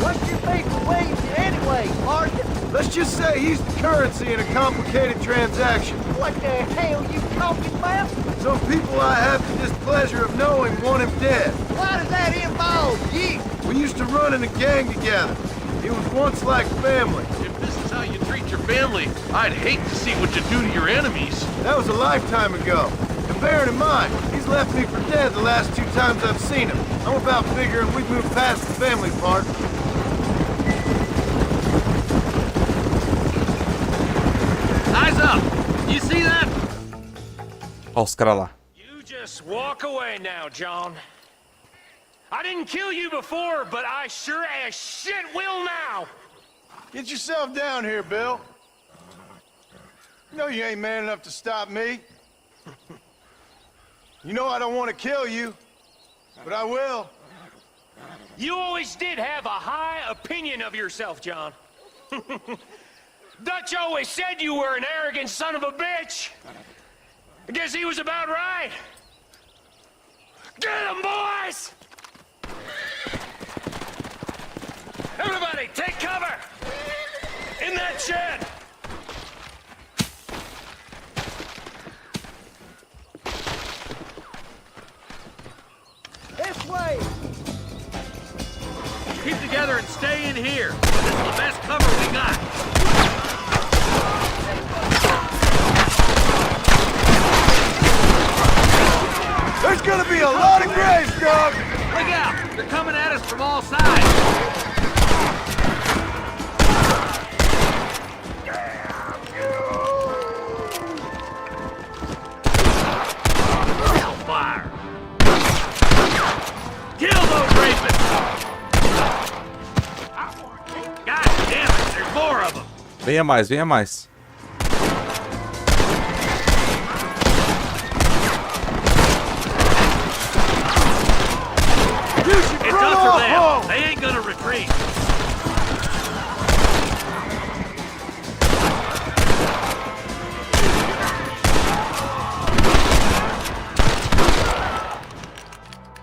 What's your favorite wage anyway, Marston? Let's just say he's the currency in a complicated transaction. What the hell you talking about? Some people I have the displeasure of knowing want him dead. Why does that involve you? We used to run in a gang together. It was once like family. If this is how you treat your family, I'd hate to see what you do to your enemies. That was a lifetime ago. And Bearing in mind, he's left me for dead the last 2 times I've seen him. I'm about figuring we've moved past the family part. Eyes up! You see that? Ó os caras lá. You just walk away now, John. I didn't kill you before, but I sure as shit will now! Get yourself down here, Bill. You know you ain't man enough to stop me. You know I don't want to kill you, but I will. You always did have a high opinion of yourself, John. Dutch always said you were an arrogant son of a bitch. I guess he was about right. Get him, boys! Everybody, take cover! In that shed! This way! Keep together and stay in here. This is the best cover we got. There's gonna be a lot of graves, dog! Look out! They're coming at us from all sides. Hellfire! Kill those rapists! God damn it, there's more of them! Venha mais, venha mais. It's up for them. They ain't gonna retreat.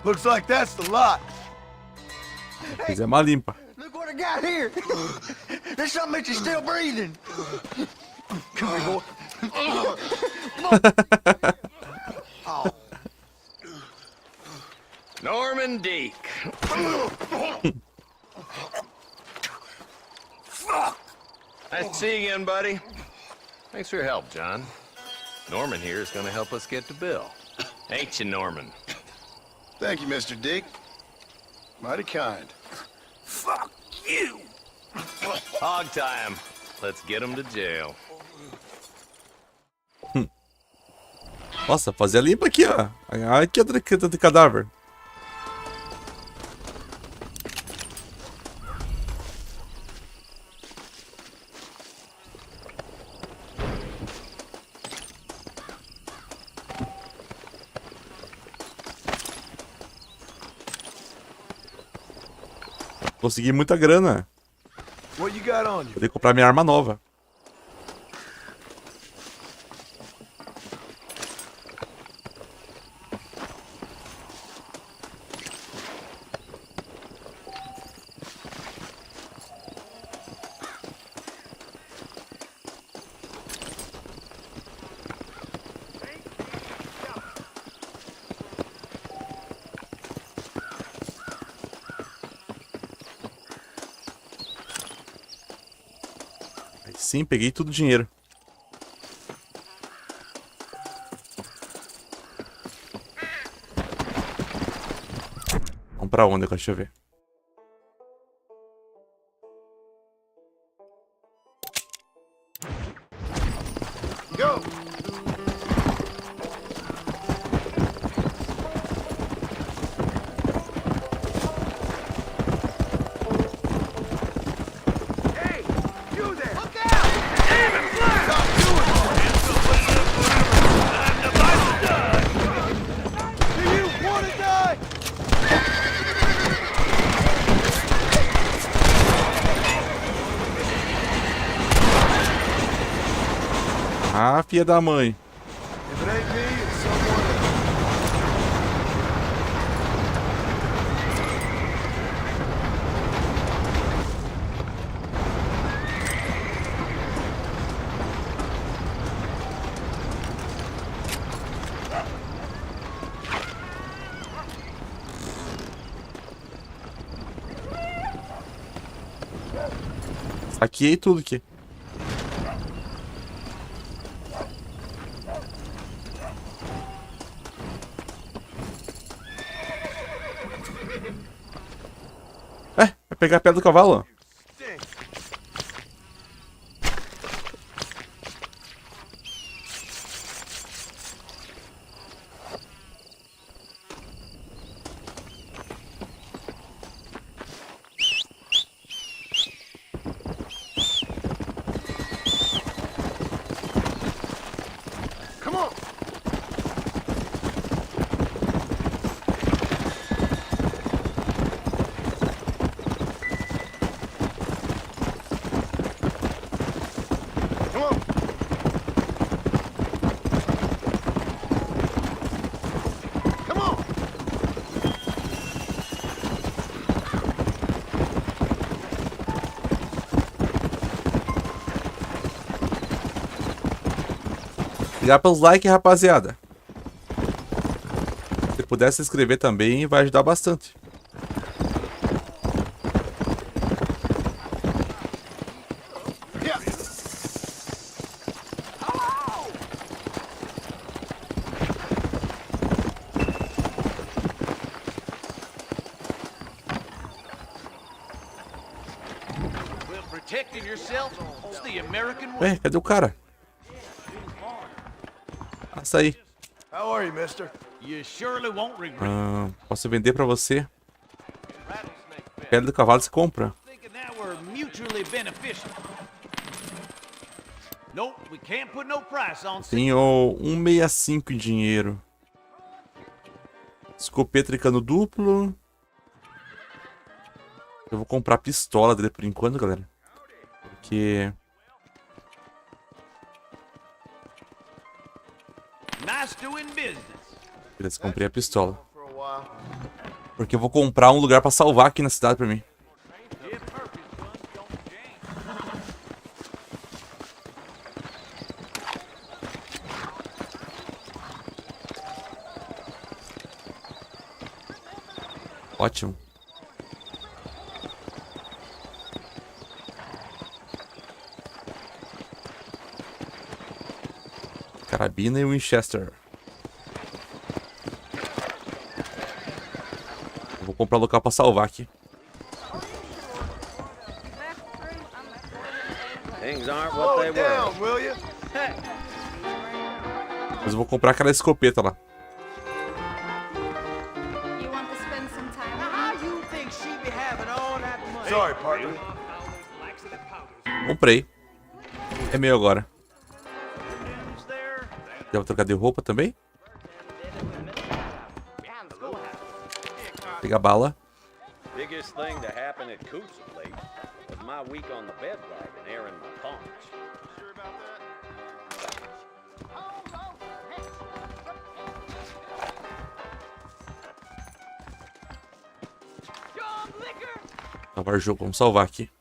Looks like that's the lot. Fizer uma limpa. Look what I got here. There's something that you're still breathing. Come here, boy. Oh. Norman Deek. Nice to see you again, buddy. Thanks for your help, John. Norman here is going to help us get to Bill. Ain't you, Norman? Thank you, Mr. Deek. Mighty kind. Fuck you! Hog time. Let's get him to jail. Nossa, fazer a limpa aqui, ó. Aqui é do cadáver. Consegui muita grana. What you got on you? Poder comprar minha arma nova. Sim, peguei tudo o dinheiro. Vamos pra onde agora? Deixa eu ver. Go! Ah, filha da mãe. If it ain't me, it's someone Saqueei tudo aqui. pegar a pedra do cavalo. Obrigado pelos likes, rapaziada. Se puder se inscrever também, vai ajudar bastante. Ué, cadê o cara? Passa aí. Posso vender pra você. Pedra do cavalo se compra. Tenho 165 em dinheiro. Escopeta de cano duplo. Eu vou comprar a pistola dele por enquanto, galera. Porque... beleza, comprei a pistola. Porque eu vou comprar um lugar pra salvar aqui na cidade pra mim. Ótimo. Carabina e Winchester. Vou comprar um local pra salvar aqui. Mas eu vou comprar aquela escopeta lá. Comprei. É meu agora. Já vou trocar de roupa também. Pegar bala. Salvar o jogo, vamos salvar aqui.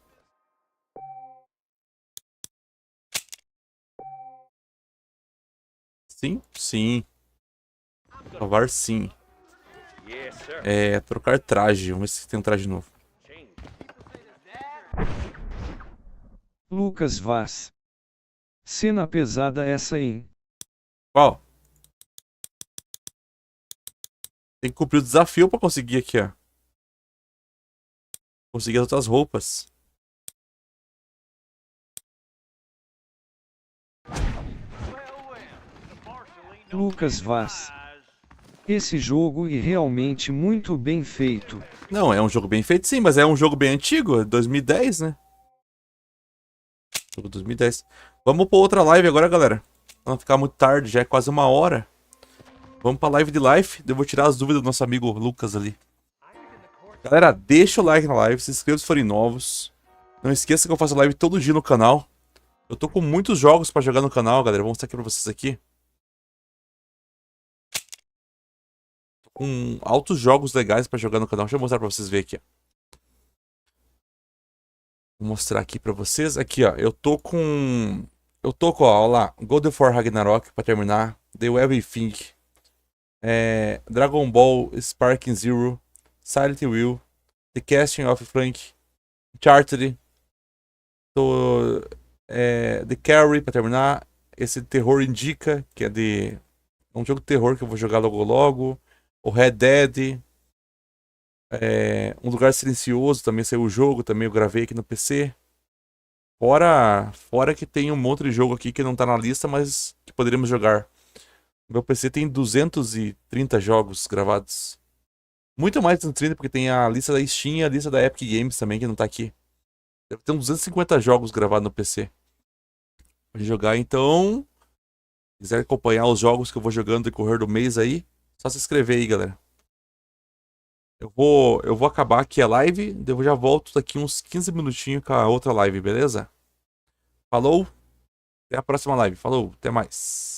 Sim, sim. Salvar sim. É, trocar traje. Vamos ver se tem um traje novo. Lucas Vaz. Cena pesada essa, hein? Qual? Tem que cumprir o desafio pra conseguir aqui, ó. Conseguir as outras roupas. Lucas Vaz. Esse jogo é realmente muito bem feito. Não, é um jogo bem feito sim, mas é um jogo bem antigo, 2010, né? Jogo 2010. Vamos pra outra live agora, galera. Pra não ficar muito tarde, já é quase 1 hora. Vamos pra live de live. Eu vou tirar as dúvidas do nosso amigo Lucas ali. Galera, deixa o like na live, se inscreva se forem novos. Não esqueça que eu faço live todo dia no canal. Eu tô com muitos jogos pra jogar no canal, galera. Vou mostrar aqui pra vocês aqui. Com altos jogos legais pra jogar no canal. Deixa eu mostrar pra vocês verem aqui, ó. Vou mostrar aqui pra vocês. Aqui, ó. Eu tô com, ó lá, God of War Ragnarok pra terminar. The Everything. Dragon Ball Sparking Zero. Silent Will. The Casting of Frank. Uncharted. The Carry pra terminar. Esse Terror Indica, que é de... um jogo de terror que eu vou jogar logo logo. O Red Dead. Um Lugar Silencioso, também saiu o jogo, também eu gravei aqui no PC. Fora que tem um monte de jogo aqui que não tá na lista, mas que poderíamos jogar. Meu PC tem 230 jogos gravados. Muito mais de 230, porque tem a lista da Steam e a lista da Epic Games também, que não tá aqui. Deve ter uns 250 jogos gravados no PC. Pode jogar, então. Se quiser acompanhar os jogos que eu vou jogando no decorrer do mês aí, só se inscrever aí, galera. Eu vou acabar aqui a live, eu já volto daqui uns 15 minutinhos com a outra live, beleza? Falou, até a próxima live. Falou, até mais.